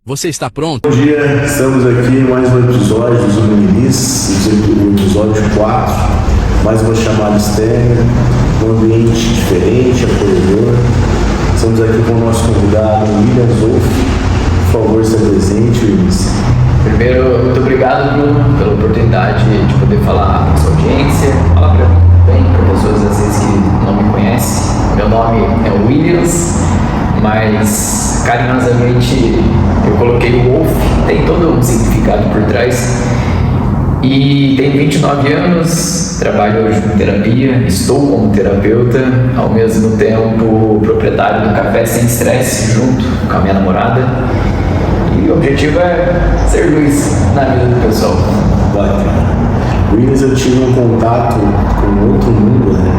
Você está pronto? Bom dia, estamos aqui em mais um episódio do Zoom Minis, o episódio 4, mais uma chamada externa, um ambiente diferente, acolhedor. Estamos aqui com o nosso convidado, William Zoff. Por favor, se apresente, William. Primeiro, muito obrigado, Bruno, pela oportunidade de poder falar com a sua audiência, falar para pessoas às vezes que não me conhecem. Meu nome é Williams, mas carinhosamente eu coloquei o Wolf, tem todo um significado por trás. E tenho 29 anos, trabalho hoje com terapia, estou como terapeuta, ao mesmo tempo proprietário do Café Sem Estresse, junto com a minha namorada. E o objetivo é ser luz na vida do pessoal. Bacana. Williams, eu tive um contato com outro mundo, né?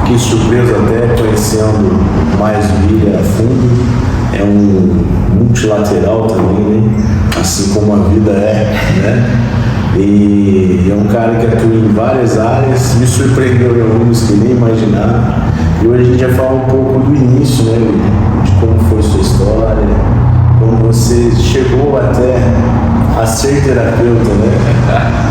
Fiquei surpreso até conhecendo mais o William a fundo. É um multilateral também, né? Assim como a vida é, né? E é um cara que atua em várias áreas, me surpreendeu em alguns que nem imaginava. E hoje a gente vai falar um pouco do início, né, William? De como foi sua história, como você chegou até a ser terapeuta, né?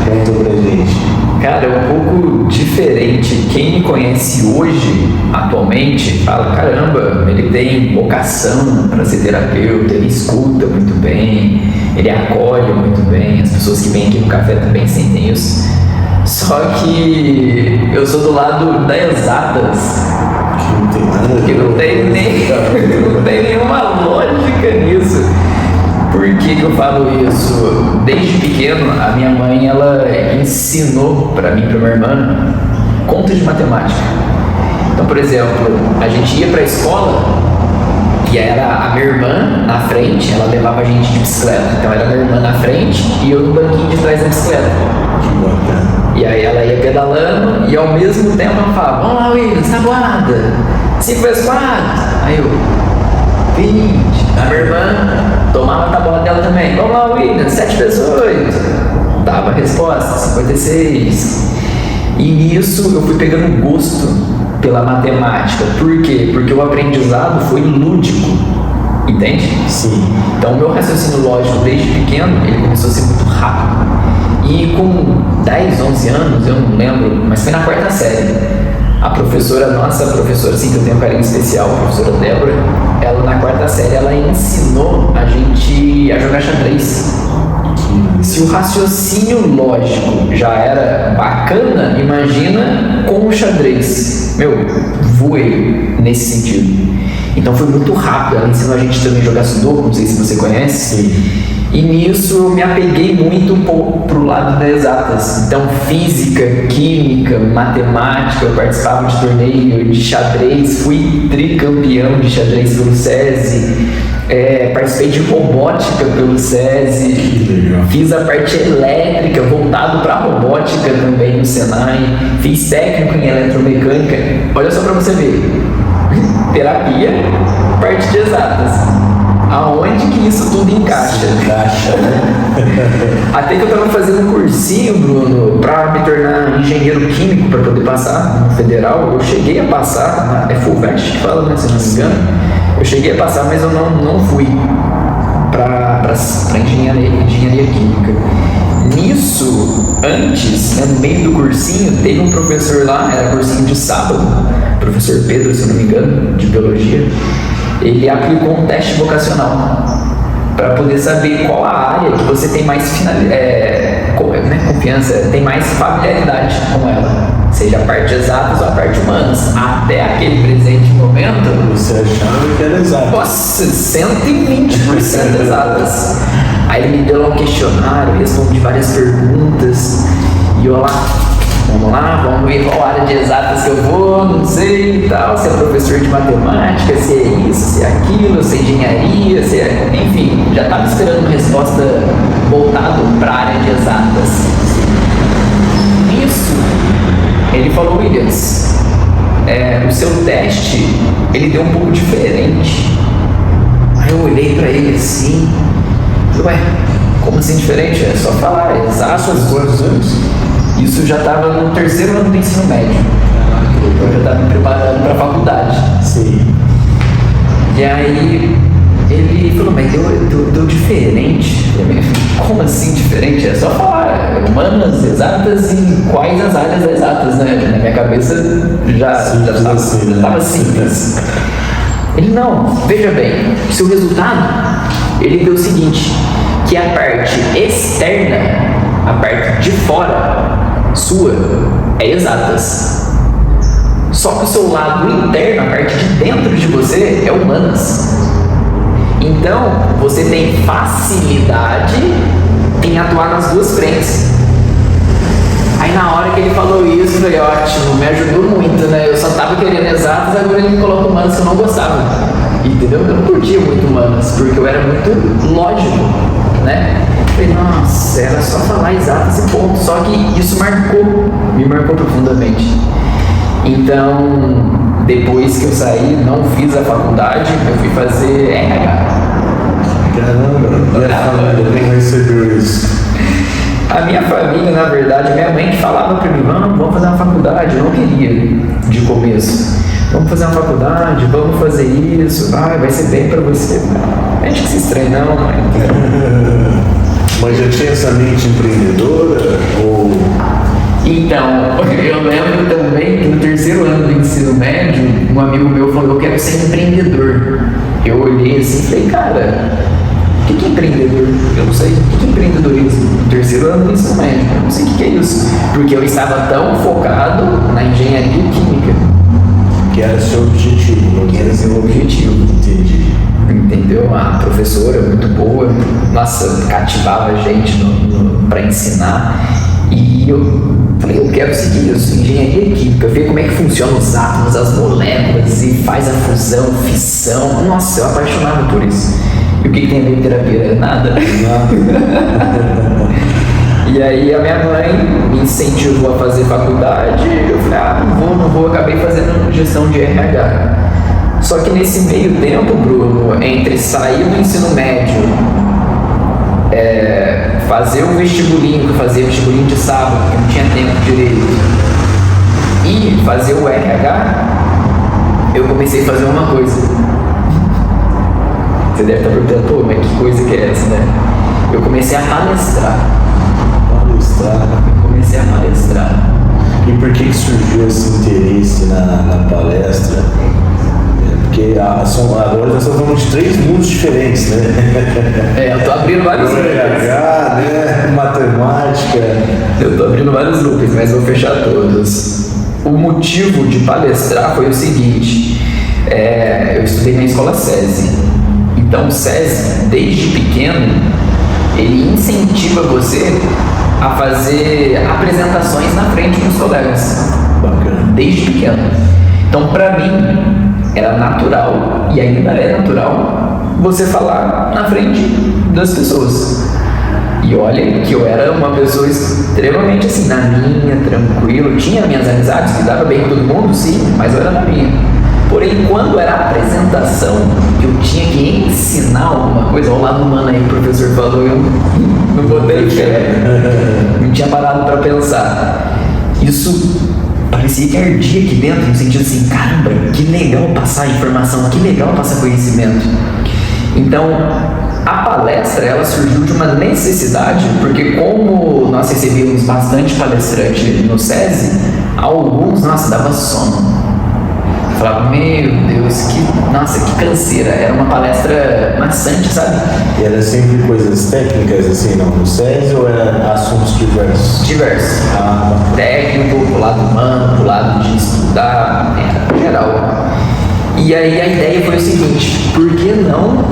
Conta pra gente. Cara, é um pouco diferente. Quem me conhece hoje, atualmente, fala, caramba, ele tem vocação para ser terapeuta, ele escuta muito bem, ele acolhe muito bem, as pessoas que vêm aqui no café também sentem isso. Só que eu sou do lado das exatas, Que não tem nada a ver. que não tem nenhuma lógica nisso. Por que eu falo isso? Desde pequeno, a minha mãe, ela ensinou para mim e para minha irmã contas de matemática. Então, por exemplo, a gente ia para a escola e era a minha irmã na frente, ela levava a gente de bicicleta. Então, era a minha irmã na frente e eu no banquinho de trás da bicicleta. Que bacana. E aí ela ia pedalando e ao mesmo tempo ela falava, vamos lá, Williams, tabuada, 5 vezes 4. Aí eu, 20. A minha irmã tomava a tabuada dela também. Vamos lá, Williams, 7 vezes 8. Dava a resposta, 56. E nisso eu fui pegando gosto pela matemática. Por quê? Porque o aprendizado foi lúdico. Entende? Sim. Então o meu raciocínio lógico desde pequeno, ele começou a ser muito rápido. E com 10, 11 anos, eu não lembro, mas foi na 4ª série. A professora, nossa professora, assim, que eu tenho um carinho especial, a professora Débora, ela na 4ª série, ela ensinou a gente a jogar xadrez. Se o raciocínio lógico já era bacana, imagina com o xadrez. Meu, voei nesse sentido. Então foi muito rápido, ela ensinou a gente também a jogar sudoku, não sei se você conhece. Sim. E nisso eu me apeguei muito um pouco pro lado das exatas. Então física, química, matemática, eu participava de torneio de xadrez, fui tricampeão de xadrez pelo SESI, participei de robótica pelo SESI, fiz a parte elétrica voltado para robótica também no Senai, fiz técnico em eletromecânica. Olha só para você ver, terapia, parte de exatas. Aonde que isso tudo encaixa? Encaixa, né? Até que eu estava fazendo um cursinho, Bruno, para me tornar engenheiro químico para poder passar no federal. Eu cheguei a passar, é FUVEST que fala, né, se não me engano. Eu cheguei a passar, mas eu não fui para engenharia química. Nisso, antes, né, no meio do cursinho, teve um professor lá, era cursinho de sábado, professor Pedro, se eu não me engano, de biologia. Ele aplicou um teste vocacional para poder saber qual a área que você tem mais confiança, tem mais familiaridade com ela, seja a parte exatas ou a parte humanas. Até aquele presente momento, Você achava que era exato. nossa, 120% exatas. Aí ele me deu lá um questionário, respondi várias perguntas e eu lá, vamos ver qual área de exatas que eu vou, não sei e tal, se é professor de matemática, se é isso, se é aquilo, se é engenharia, se é... Enfim, já estava esperando uma resposta voltada para a área de exatas. Nisso, ele falou, Williams, o seu teste, ele deu um pouco diferente. Aí eu olhei para ele assim, falei, ué, como assim diferente? É só falar, exatas. Quantos anos? Isso já estava no 3º ano do ensino médio. Eu já estava me preparando para a faculdade. Sim. E aí Ele falou, mas deu diferente. Como assim diferente? É só falar humanas, exatas e quais as áreas das exatas, né? Na minha cabeça já estava simples. Ele, não, veja bem, seu resultado, ele deu o seguinte, que a parte externa, a parte de fora sua, é exatas. Só que o seu lado interno, a parte de dentro de você, é humanas. Então, você tem facilidade em atuar nas duas frentes. Aí na hora que ele falou isso, foi ótimo, me ajudou muito, né? Eu só tava querendo exatas, agora ele me colocou humanas que eu não gostava. Entendeu? Eu não curtia muito humanas, porque eu era muito lógico, né? Eu falei, nossa, era só falar exatas e ponto. Só que isso me marcou profundamente. Então, depois que eu saí, não fiz a faculdade, eu fui fazer RH. Caramba, e a família nem recebeu isso? A minha família, na verdade, minha mãe que falava pra mim, vamos fazer uma faculdade, eu não queria de começo. Vamos fazer uma faculdade, vamos fazer isso, vai ser bem pra você. A gente que se estranha, não, mãe. Mas já tinha essa mente empreendedora? Ou... Então, eu lembro também que no terceiro ano do ensino médio, um amigo meu falou, eu quero ser empreendedor. Eu olhei assim e falei, cara, o que é empreendedor? Eu não sei. O que é empreendedorismo? No terceiro ano do ensino médio, eu não sei o que é isso. Porque eu estava tão focado na engenharia química. Que era seu objetivo. Que era seu objetivo. Entendi. Entendeu? A professora muito boa, nossa, cativava a gente para ensinar. E eu falei, eu quero seguir isso, engenharia química, ver como é que funcionam os átomos, as moléculas e faz a fusão, fissão. Nossa, eu apaixonado por isso. E o que tem a ver com terapia? Nada. E aí a minha mãe me incentivou a fazer faculdade. Eu falei, não vou, acabei fazendo gestão de RH. Só que nesse meio tempo, Bruno, entre sair do ensino médio, fazer o vestibulinho, que eu fazia vestibulinho de sábado, porque não tinha tempo direito, e fazer o RH, eu comecei a fazer uma coisa. Você deve estar perguntando, pô, mas que coisa que é essa, né? Eu comecei a palestrar. Eu comecei a palestrar. E por que surgiu esse interesse na palestra? Porque agora nós estamos falando de 3 mundos diferentes, né? Eu tô abrindo vários grupos. RH, né? Matemática. Eu tô abrindo vários grupos, mas vou fechar todos. O motivo de palestrar foi o seguinte, eu estudei na escola SESI. Então o SESI, desde pequeno, ele incentiva você a fazer apresentações na frente dos colegas. Bacana. Desde pequeno. Então, para mim, era natural, e ainda é natural, você falar na frente das pessoas. E olha que eu era uma pessoa extremamente assim, na minha, tranquilo, tinha minhas amizades, me dava bem com todo mundo, sim, mas eu era na minha. Porém, quando era a apresentação, que eu tinha que ensinar alguma coisa, ao lado humano aí, o professor falou, eu não botei fé, não tinha parado para pensar. Isso parecia que ardia aqui dentro, no sentido assim, caramba, que legal passar informação, que legal passar conhecimento. Então, a palestra, ela surgiu de uma necessidade, porque como nós recebíamos bastante palestrante no SESI, alguns, nossa, dava sono. Eu falava, meu Deus, que canseira. Era uma palestra maçante, sabe? E era sempre coisas técnicas, assim, não? No SESI ou era assuntos diversos? Diversos. Técnico, pro lado humano, pro lado de estudar, geral. E aí a ideia foi o seguinte, por que não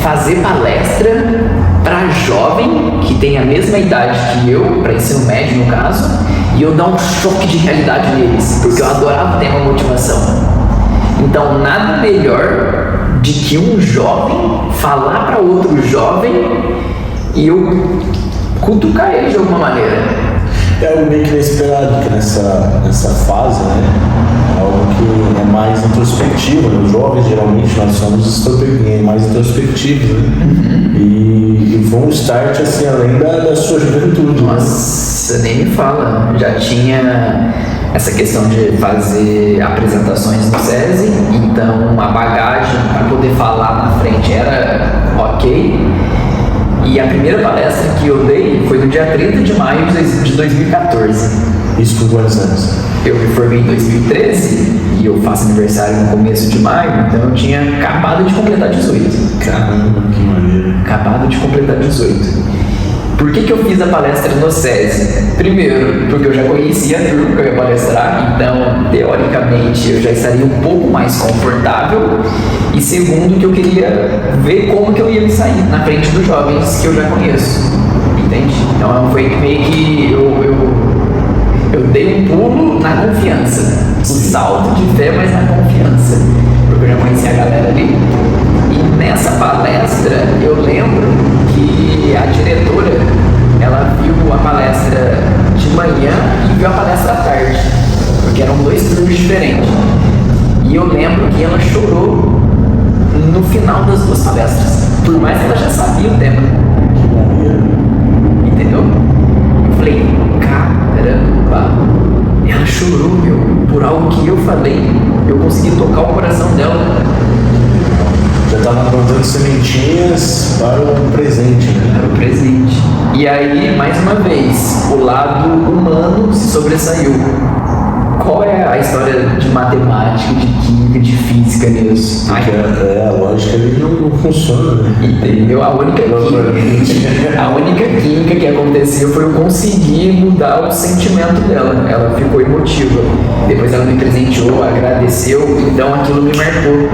fazer palestra para jovem que tem a mesma idade que eu, para ensino médio no caso, e eu dar um choque de realidade neles, porque eu adorava o tema motivação. Então, nada melhor de que um jovem falar para outro jovem e eu cutucar ele de alguma maneira. É algo meio que inesperado, que nessa fase, né? Algo que é mais introspectivo, né? Os jovens, geralmente, nós somos mais introspectivos, né? Uhum. E foi um start, assim, além da sua juventude. Nossa, né? Nem me fala. Já tinha essa questão de fazer apresentações no SESI, então a bagagem para poder falar na frente era ok. E a primeira palestra que eu dei foi no dia 30 de maio de 2014. Isso com quantos anos? Eu me formei em 2013 e eu faço aniversário no começo de maio, então eu tinha acabado de completar 18. Caramba, que maneiro. Acabado de completar 18. Por que eu fiz a palestra no SESI? Primeiro, porque eu já conhecia a turma que eu ia palestrar, então, teoricamente, eu já estaria um pouco mais confortável. E segundo, que eu queria ver como que eu ia me sair na frente dos jovens que eu já conheço. Entende? Então, foi meio que eu dei um pulo na confiança. Um salto de fé, mas na confiança. Porque eu já conhecia a galera ali. E nessa palestra, eu lembro que a diretora, ela viu a palestra de manhã e viu a palestra à tarde, porque eram 2 turnos diferentes. E eu lembro que ela chorou no final das 2 palestras, por mais que ela já sabia o tema. Entendeu? Eu falei, caramba, ela chorou, meu, por algo que eu falei. Eu consegui tocar o coração dela. Já estava plantando sementinhas para o presente, né? Para o presente. E aí, mais uma vez, o lado humano se sobressaiu. Qual é a história de matemática, de química, de física nisso? Porque a lógica ali não funciona, né? Entendeu? A única química que aconteceu foi eu conseguir mudar o sentimento dela. Ela ficou emotiva. Depois ela me presenteou, agradeceu, então aquilo me marcou.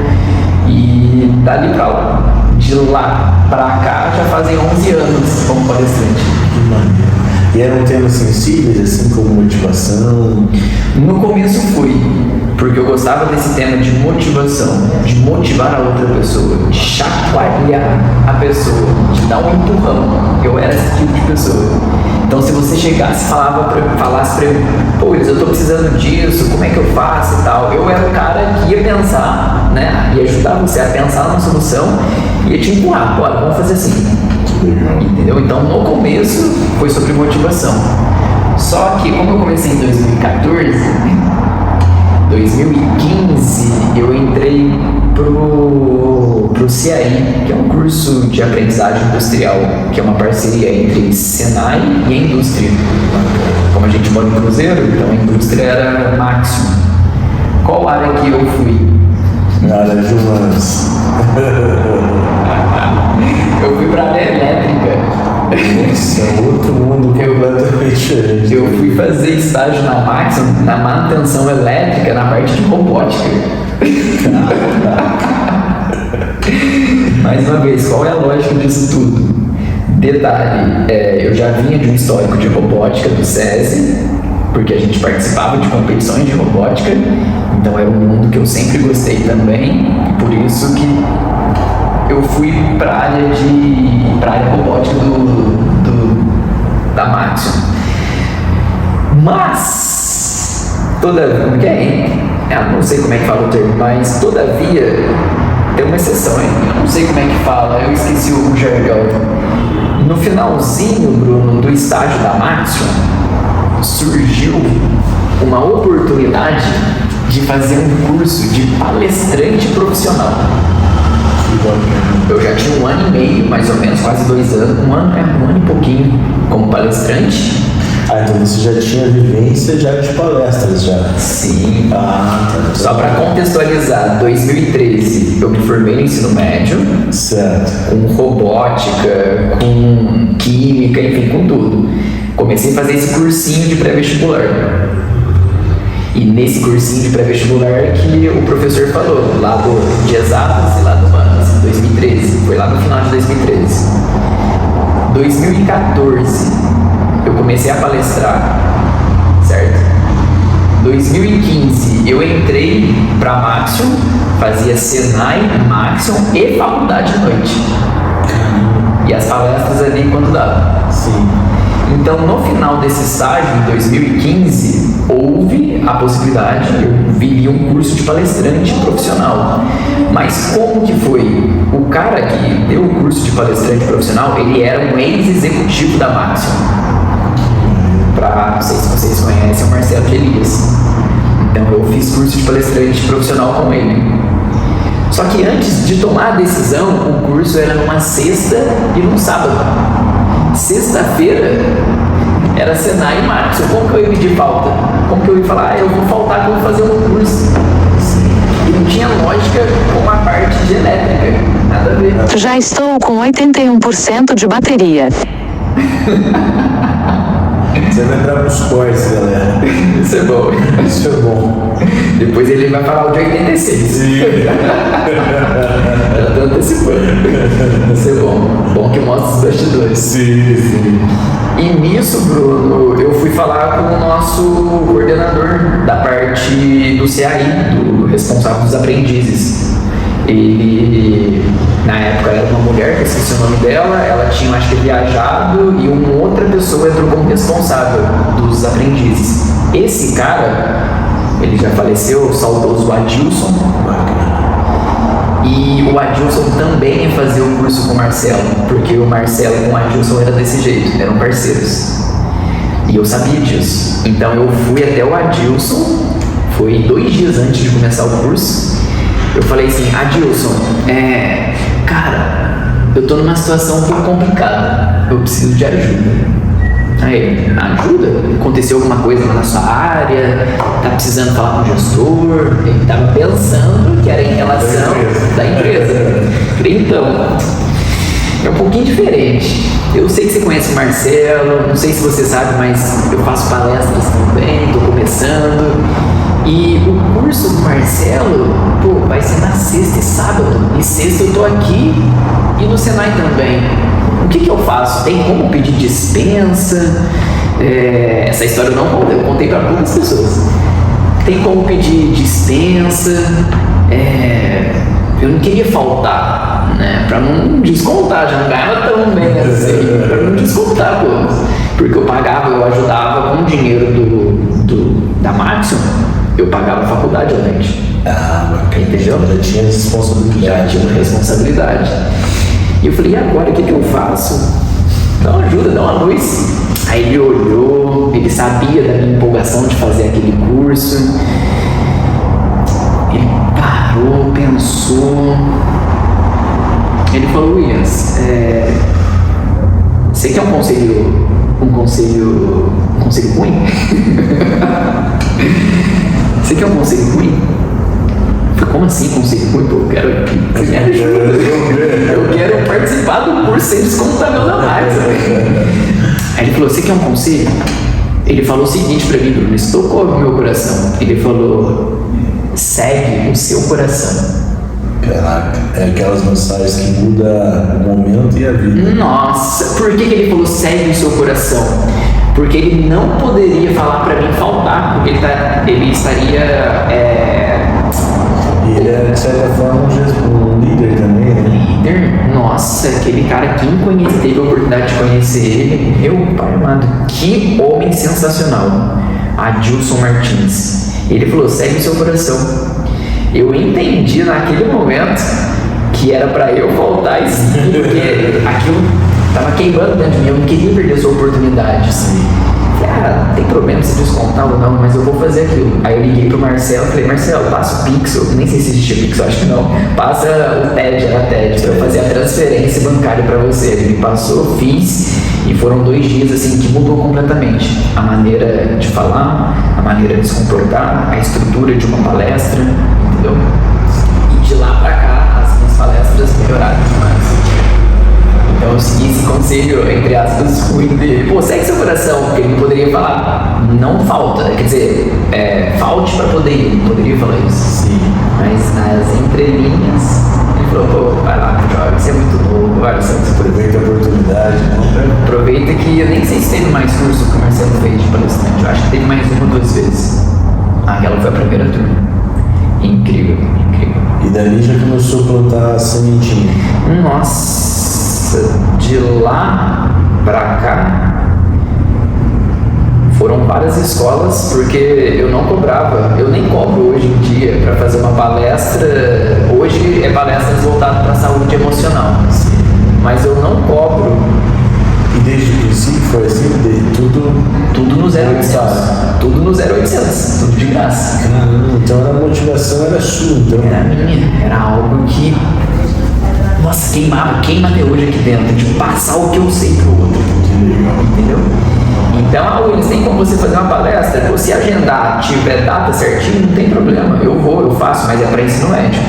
E dali pra lá, de lá pra cá, já fazem 11 anos como palestrante. Que maneiro. E eram temas sensíveis, assim como motivação? No começo fui, porque eu gostava desse tema de motivação, de motivar a outra pessoa, de chacoalhar a pessoa, de dar um empurrão. Eu era esse tipo de pessoa. Então, se você chegasse e falasse pra mim, pô, eu tô precisando disso, como é que eu faço e tal, eu era o cara que ia pensar, né, ia ajudar você a pensar numa solução e ia te empurrar, bora, vamos fazer assim. Entendeu? Então, no começo foi sobre motivação. Só que, como eu comecei em 2015, eu entrei pro CAI, que é um curso de aprendizagem industrial, que é uma parceria entre Senai e a indústria. Como a gente mora em Cruzeiro, então a indústria era máximo. Qual área que eu fui? Na área de humanas. Eu fui para a área elétrica. Nossa, é outro mundo completamente diferente. Eu fui fazer estágio na Maxim, na manutenção elétrica, na parte de robótica. Mais uma vez, qual é a lógica disso tudo? Detalhe, eu já vinha de um histórico de robótica do SESI, porque a gente participava de competições de robótica, então era um mundo que eu sempre gostei também, e por isso que eu fui para a área robótica da Maxim. Mas, como que é? Não sei como é que fala o termo, mas todavia tem uma exceção, hein? Eu não sei como é que fala, eu esqueci o jargão. No finalzinho, Bruno, do estágio da Maxim, surgiu uma oportunidade de fazer um curso de palestrante profissional. Eu já tinha 1 ano e meio, mais ou menos, quase 2 anos, um ano e pouquinho como palestrante. Ah, então você já tinha vivência já de palestras já? Sim. Ah, tá. Só para contextualizar, 2013 eu me formei no ensino médio. Certo. Com robótica, com química, enfim, com tudo. Comecei a fazer esse cursinho de pré-vestibular. E nesse cursinho de pré-vestibular que o professor falou, lá de exatas e lá do humanas, em 2013. Foi lá no final de 2013. 2014, eu comecei a palestrar, certo? 2015, eu entrei para Maxim, fazia Senai, Maxim e faculdade à noite. E as palestras ali quando dava. Sim. Então, no final desse estágio, em 2015, houve a possibilidade, eu viria um curso de palestrante profissional. Mas como que foi? O cara que deu o curso de palestrante profissional, ele era um ex-executivo da Maxim. não sei se vocês conhecem, o Marcelo de Elias. Então eu fiz curso de palestrante profissional com ele. Só que antes de tomar a decisão, o curso era numa sexta e num sábado. Sexta-feira era Senai e Marcos. Como que eu ia pedir falta? Como que eu ia falar, eu vou faltar que eu vou fazer um curso? E não tinha lógica com a parte de elétrica. Nada a ver. Já estou com 81% de bateria. Você vai entrar pros cortes, galera. Isso é bom. Isso é bom. Depois ele vai falar o de 86. Sim. Já tô antecipando. Isso é bom. Bom que mostra os bastidores. Sim. E nisso, Bruno, eu fui falar com o nosso coordenador da parte do CAI, do responsável dos aprendizes. Ele, na época, era uma mulher, que eu esqueci o nome dela, ela tinha, acho que, viajado, e uma outra pessoa entrou como responsável dos aprendizes. Esse cara, ele já faleceu, o saudoso Adilson. E o Adilson também ia fazer o curso com o Marcelo, porque o Marcelo com o Adilson era desse jeito, eram parceiros. E eu sabia disso. Então eu fui até o Adilson, foi 2 dias antes de começar o curso. Eu falei assim, Adilson, cara, eu tô numa situação um pouco complicada, eu preciso de ajuda. Aí, ajuda? Aconteceu alguma coisa na sua área? Tá precisando falar com o gestor? Ele tava pensando que era em relação da empresa. Então, é um pouquinho diferente. Eu sei que você conhece o Marcelo, não sei se você sabe, mas eu faço palestras também, tô começando. E o curso do Marcelo, vai ser na sexta e sábado. E sexta eu tô aqui e no Senai também. O que eu faço? Tem como pedir dispensa? Essa história eu não contei, eu contei para poucas pessoas. Tem como pedir dispensa? Eu não queria faltar, né? Para não descontar, já não ganhava tão bem assim, para não descontar, porque eu pagava, eu ajudava com o dinheiro da Maximum, eu pagava a faculdade, gente. Entendeu? Já tinha responsabilidade. Já tinha responsabilidade. E eu falei, e agora o que eu faço? Dá uma ajuda, dá uma luz. Aí ele olhou, ele sabia da minha empolgação de fazer aquele curso. Ele parou, pensou. Ele falou, Williams, você quer um conselho ruim? Você quer um conselho ruim? Como assim conselho ruim? Eu quero que você me ajude. Eu quero participar do curso sem descontar meu da mais. Aí ele falou, você quer um conselho? Ele falou o seguinte pra mim, Bruno, isso tocou no meu coração. Ele falou, segue o seu coração. Caraca, é aquelas mensagens que mudam o momento e a vida. Nossa, por que ele falou segue o seu coração? Porque ele não poderia falar pra mim faltar, porque ele estaria... E ele é, de certa forma, um líder também, né? Líder? Nossa, aquele cara, quem teve a oportunidade de conhecer ele, meu pai amado, que homem sensacional, Adilson Martins. Ele falou, segue o seu coração. Eu entendi naquele momento que era pra eu faltar e seguir, porque aquilo tava queimando dentro de mim, eu não queria perder essa oportunidade. Não tem problema se descontar ou não, mas eu vou fazer aquilo. Aí eu liguei pro Marcelo e falei, Marcelo, passa o Pix, nem sei se existia Pix, eu acho que não. Passa o TED, era TED, pra eu fazer a transferência bancária pra você. Ele me passou, fiz, e foram 2 dias assim que mudou completamente. A maneira de falar, a maneira de se comportar, a estrutura de uma palestra, entendeu? E de lá pra cá, as minhas palestras melhoraram demais. Então eu segui esse conselho, entre aspas, ruim dele. Segue seu coração, porque ele poderia falar, não falta, quer dizer, falte para poder ir, ele poderia falar isso. Sim. Mas nas entrelinhas, ele falou, vai lá, joga, você é muito novo, vai, você aproveita a oportunidade. Aproveita que eu nem sei se teve mais curso que o Marcelo fez de palestrante, eu acho que teve mais 1 ou 2 vezes. Aquela foi a primeira turma. Incrível, incrível. E dali já começou a plantar a sementinha. Nossa! De lá pra cá foram várias escolas, porque eu não cobrava, eu nem cobro hoje em dia para fazer uma palestra. Hoje é palestras voltadas para a saúde emocional, mas eu não cobro. E desde o princípio foi assim, tudo no 0800. Tudo no 0800, tudo de graça. Então a motivação era sua, então. Era minha, era algo que, nossa, queima até hoje aqui dentro, de passar o que eu sei pro outro. Entendeu? Então, eles têm como você fazer uma palestra, você agendar, tiver data certinho, não tem problema. Eu faço, mas é para ensino médio.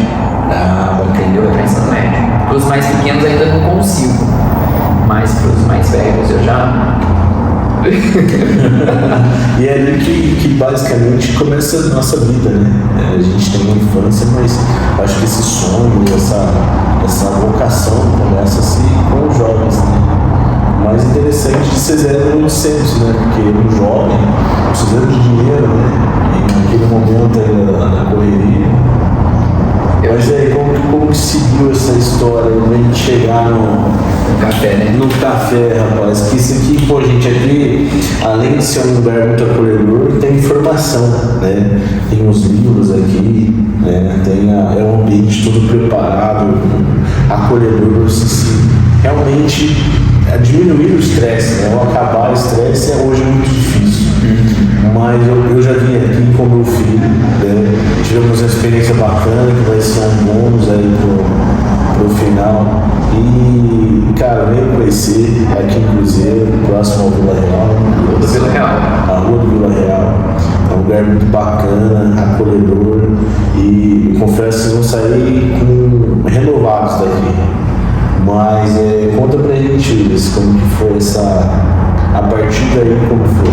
Entendeu? É para ensino médio. Para os mais pequenos ainda não consigo, mas para os mais velhos eu já. E é ali que basicamente começa a nossa vida, né? A gente tem uma infância, mas acho que esse sonho, essa vocação começa-se com os jovens, né? O mais interessante de ser 0800, né? Porque um jovem, precisando de dinheiro, né? E naquele momento na correria. Mas aí, como que seguiu essa história pra gente chegar no café, né? No café, rapaz. Que isso aqui, pô, gente, aqui, além de ser um lugar muito acolhedor, tem informação, né? Tem os livros aqui, né? É um ambiente todo preparado, acolhedor para você realmente diminuir o estresse, né? O acabar o estresse é hoje muito difícil. Mas eu já vim aqui com meu filho, né? Tivemos uma experiência bacana que vai ser um bônus aí pro final. E, cara, venho conhecer aqui em Cruzeiro, próximo ao Vila Real. A Rua do Vila Real. É um lugar muito bacana, acolhedor. E confesso que vocês vão sair renovados daqui. Mas conta pra gente, Luiz, como que foi a partir daí, como foi?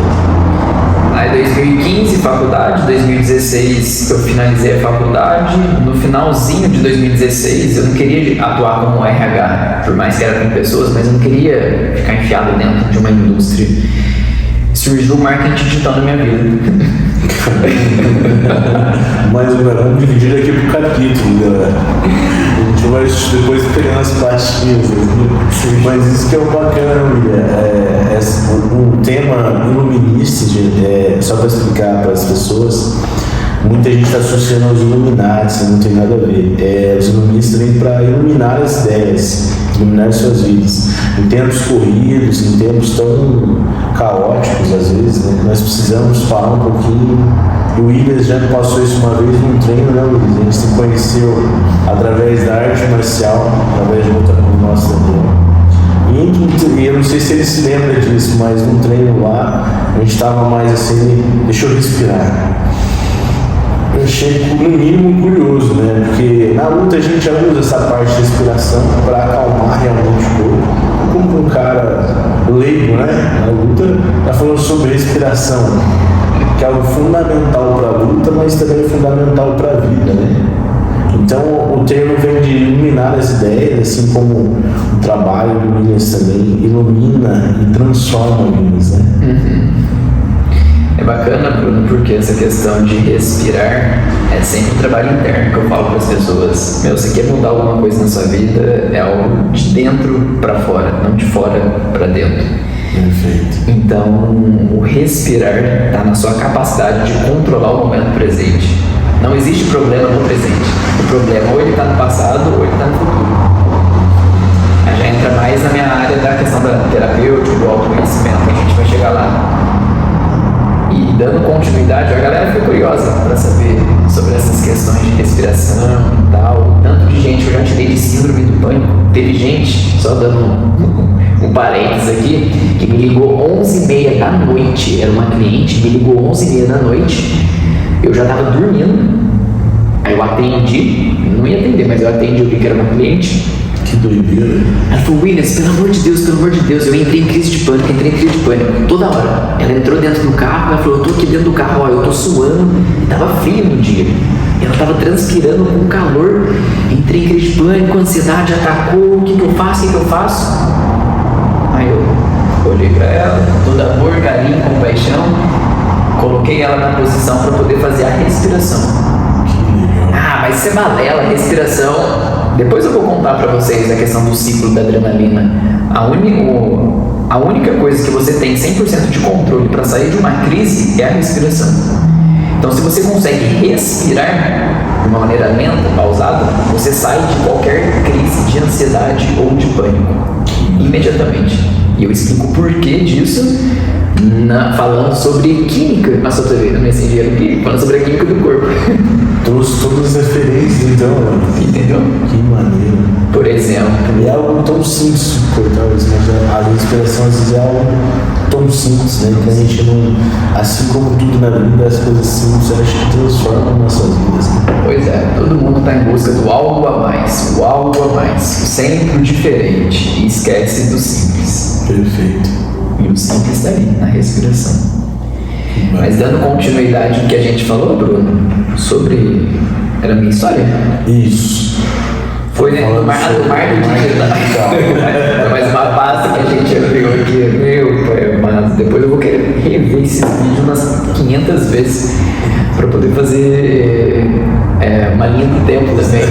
Aí 2015, faculdade, 2016 eu finalizei a faculdade, no finalzinho de 2016 eu não queria atuar como RH, por mais que era com pessoas, mas eu não queria ficar enfiado dentro de uma indústria. Surgiu o marketing digital na minha vida. Mas vamos dividir aqui por capítulo, galera. A gente vai depois pegar as pastinhas, mas isso que é o bacana, o tema iluminista, só para explicar para as pessoas, muita gente está associando aos Illuminati, não tem nada a ver. Os iluministas vêm para iluminar as ideias, iluminar suas vidas. Em tempos corridos, em tempos tão caóticos às vezes, né, nós precisamos falar um pouquinho. O Williams já passou isso uma vez num treino, né, Luiz? A gente se conheceu através da arte marcial, através de outra com o nosso Daniel. E eu não sei se ele se lembra disso, mas num treino lá, a gente estava mais assim, deixa eu respirar. Eu achei no mínimo curioso, né? Porque na luta a gente já usa essa parte de respiração para acalmar realmente o corpo. Como um cara leigo, né? Na luta, está falando sobre respiração, que é algo fundamental para a luta, mas também é fundamental para a vida, né? Então o termo vem de iluminar as ideias, assim como o trabalho do Williams também ilumina e transforma vidas, né? É bacana, Bruno, porque essa questão de respirar é sempre um trabalho interno que eu falo para as pessoas. Você quer mudar alguma coisa na sua vida, é algo de dentro para fora, não de fora para dentro. Perfeito. Então, o respirar está na sua capacidade de controlar o momento presente. Não existe problema no presente. O problema ou ele está no passado ou ele está no futuro. Aí já entra mais na minha área da questão da terapêutica, do autoconhecimento, a gente vai chegar lá. E dando continuidade, a galera ficou curiosa para saber sobre essas questões de respiração e tal. Tanto de gente que eu já tirei de síndrome do pânico. Teve gente, só dando um parênteses aqui, que me ligou 11h30 da noite. Era uma cliente, me ligou 11h30 da noite. Eu já estava dormindo. Aí eu atendi, não ia atender, mas eu atendi, eu vi que era uma cliente. Que doideira. Ela falou, Williams, pelo amor de Deus, eu entrei em crise de pânico, toda hora. Ela entrou dentro do carro, ela falou, eu tô aqui dentro do carro, ó, eu tô suando, e tava frio no dia. Ela tava transpirando com calor, entrei em crise de pânico, a ansiedade atacou, o que eu faço? Aí eu olhei pra ela, com todo amor, carinho, compaixão, coloquei ela na posição para poder fazer a respiração. Mas isso é balela, respiração. Depois eu vou contar para vocês a questão do ciclo da adrenalina. A única coisa que você tem 100% de controle para sair de uma crise é a respiração. Então, se você consegue respirar de uma maneira lenta, pausada, você sai de qualquer crise de ansiedade ou de pânico imediatamente. E eu explico o porquê disso falando sobre química. Nossa, eu tô vendo nesse engenheiro químico, falando sobre a química do corpo. Trouxe todas as referências, então, mano. Entendeu? Que maneiro. Por exemplo. E é algo tão simples, coitado, mas a inspiração às vezes é algo tão simples, né? Que a gente não. Assim como tudo na vida, as coisas simples acho que transformam nossas vidas, né? Pois é, todo mundo está em busca do algo a mais, o algo a mais, sempre o diferente, e esquece do simples. Perfeito. E o simples está ali, na respiração. Mas dando continuidade ao que a gente falou, Bruno, sobre. Era a minha história? Isso. Foi, né? Do marketing digital. Mas uma pasta que a gente abriu aqui, meu pai, mas depois eu vou querer rever esse vídeo umas 500 vezes para poder fazer uma linha do tempo também.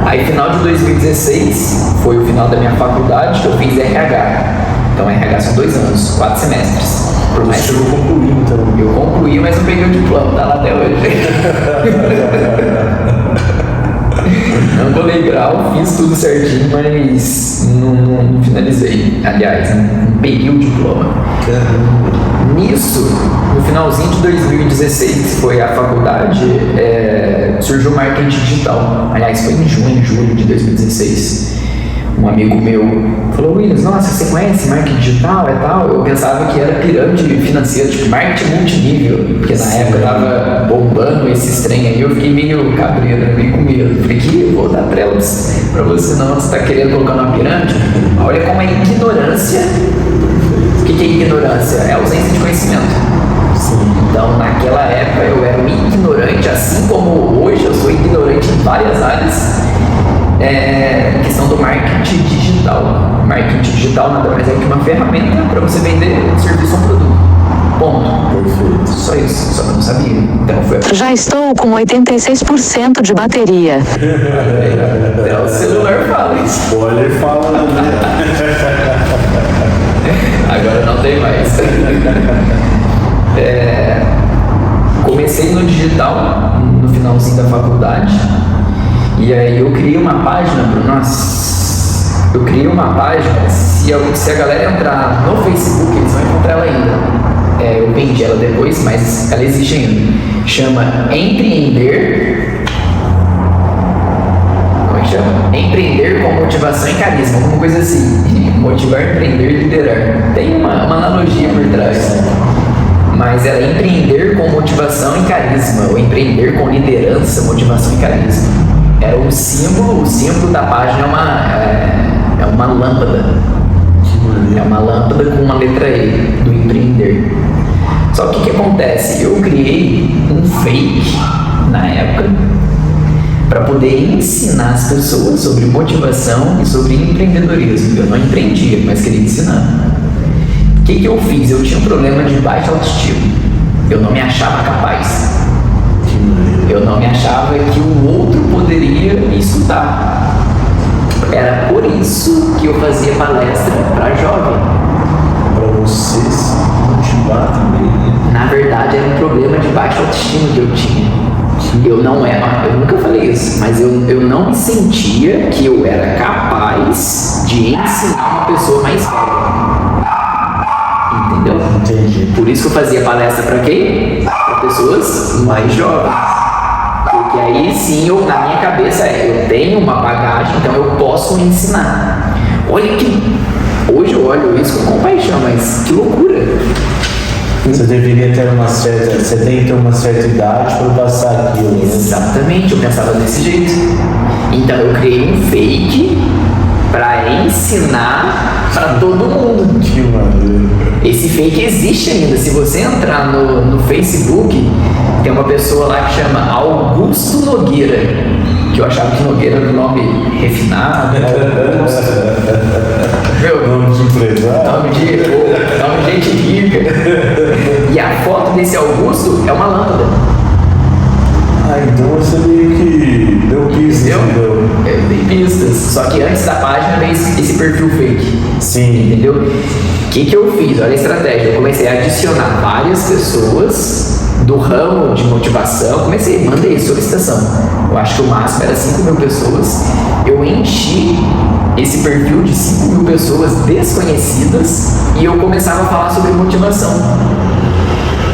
Aí, final de 2016, foi o final da minha faculdade, que eu fiz RH. Então, RH são 2 anos, 4 semestres. Por mais Você chegou concluindo, então. eu concluí, mas não peguei o diploma, tá lá até hoje. Não colei grau, fiz tudo certinho, mas não finalizei. Aliás, não peguei o diploma. Nisso, no finalzinho de 2016, que foi a faculdade, surgiu o marketing digital. Aliás, foi em julho de 2016. Um amigo meu falou: Williams, nossa, você conhece marketing digital e tal? Eu pensava que era pirâmide financeira, tipo marketing multinível, porque na época tava bombando esse trem aí. Eu fiquei meio cabreiro, meio com medo. Falei: que vou dar trelas pra você não, você tá querendo colocar uma pirâmide? Olha como é ignorância. O que é ignorância? É ausência de conhecimento. Então, naquela época eu era um ignorante, assim como hoje eu sou ignorante em várias áreas. Questão do marketing digital. Marketing digital nada mais é que uma ferramenta para você vender um serviço ou um produto. Ponto. Perfeito. Só isso, só que eu não sabia. Então foi. Já estou com 86% de bateria. Até o celular fala isso. Spoiler fala, né? Agora não tem mais. Comecei no digital no finalzinho da faculdade. E aí eu criei uma página, eu criei uma página, se a galera entrar no Facebook, eles vão encontrar ela ainda. Eu vendi ela depois, mas ela existe ainda. Chama Empreender. Como é que chama? Empreender com motivação e carisma, alguma coisa assim. Motivar, empreender e liderar. Tem uma analogia por trás. Mas era empreender com motivação e carisma, ou empreender com liderança, motivação e carisma. Era o símbolo da página é uma lâmpada. É uma lâmpada com uma letra E, do empreender. Só que o que acontece? Eu criei um fake, na época, para poder ensinar as pessoas sobre motivação e sobre empreendedorismo. Eu não empreendia, mas queria ensinar. O que eu fiz? Eu tinha um problema de baixa autoestima. Eu não me achava capaz. Eu não me achava que o outro poderia me estudar. Era por isso que eu fazia palestra para jovem. Para você se motivar também. Na verdade, era um problema de baixa autoestima que eu tinha. Eu nunca falei isso, mas eu não me sentia que eu era capaz de ensinar uma pessoa mais velha. Entendeu? Entendi. Por isso que eu fazia palestra para quem? Para pessoas mais jovens. Porque aí sim, na minha cabeça, eu tenho uma bagagem, então eu posso ensinar. Olha que... Hoje eu olho isso com compaixão, mas que loucura. Você deveria ter você tem que ter uma certa idade para passar aquilo, né? Exatamente, eu pensava desse jeito. Então eu criei um fake para ensinar para todo mundo. Que maneiro. Esse fake existe ainda. Se você entrar no Facebook, tem uma pessoa lá que chama Augusto Nogueira, que eu achava que Nogueira era um nome refinado. Meu, Nome de empresário? nome de gente rica. E a foto desse Augusto é uma lâmpada. Então você meio que deu pistas. Entendeu? Eu dei pistas. Só que antes da página veio esse perfil fake. Sim. Entendeu? O que eu fiz? Olha a estratégia. Eu comecei a adicionar várias pessoas do ramo de motivação. Mandei solicitação. Eu acho que o máximo era 5.000 pessoas. Eu enchi esse perfil de 5.000 pessoas desconhecidas e eu começava a falar sobre motivação.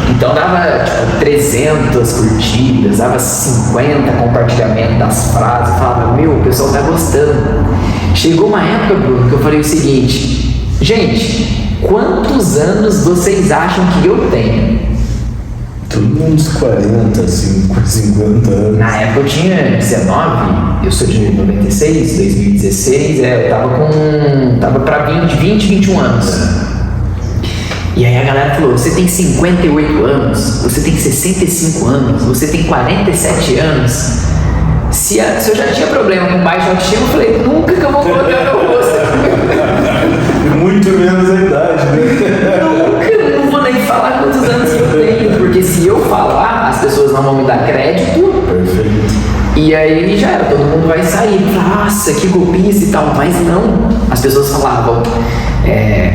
Então dava tipo 300 curtidas, dava 50 compartilhamentos das frases, eu falava, meu, o pessoal tá gostando. Chegou uma época, Bruno, que eu falei o seguinte, gente, quantos anos vocês acham que eu tenho? Todo mundo uns 40, 50 anos. Na época eu tinha 19, eu sou de 96, 2016, eu tava pra 20, 21 anos. E aí a galera falou, você tem 58 anos, você tem 65 anos, você tem 47 anos. Se eu já tinha problema com baixo autoestima, eu falei, nunca que eu vou colocar meu rosto. Muito menos a idade, né? Nunca, não vou nem falar quantos anos eu tenho, porque se eu falar, as pessoas não vão me dar crédito. Perfeito. E aí já era, todo mundo vai sair, nossa, que golpista e tal, mas não. As pessoas falavam,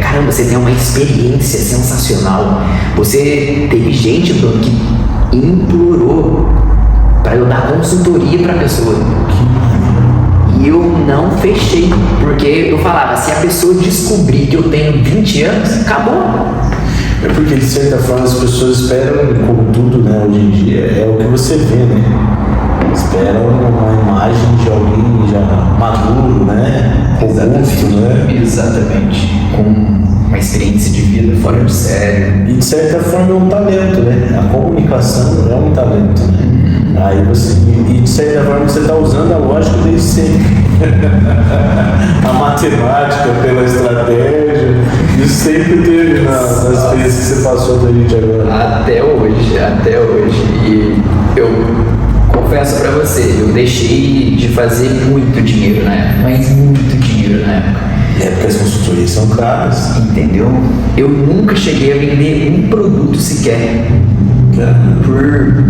caramba, você tem uma experiência sensacional. Você teve gente, Bruno, que implorou para eu dar consultoria para a pessoa. E eu não fechei, porque eu falava, se a pessoa descobrir que eu tenho 20 anos, acabou. É porque, de certa forma, as pessoas esperam, como tudo, né, hoje em dia, é o que você vê, né? Esperam uma imagem de alguém já maduro, né? Robusto, né? Exatamente. Com uma experiência de vida fora de série. E, de certa forma, é um talento, né? A comunicação é um talento, né? Aí você, e de certa forma, você está usando a lógica desde sempre. A matemática pela estratégia, isso sempre teve nas experiências que você passou da gente agora. Até hoje. E eu confesso pra você, eu deixei de fazer muito dinheiro na época, mas muito dinheiro na época. É porque as consultorias são caras. Entendeu? Eu nunca cheguei a vender um produto sequer.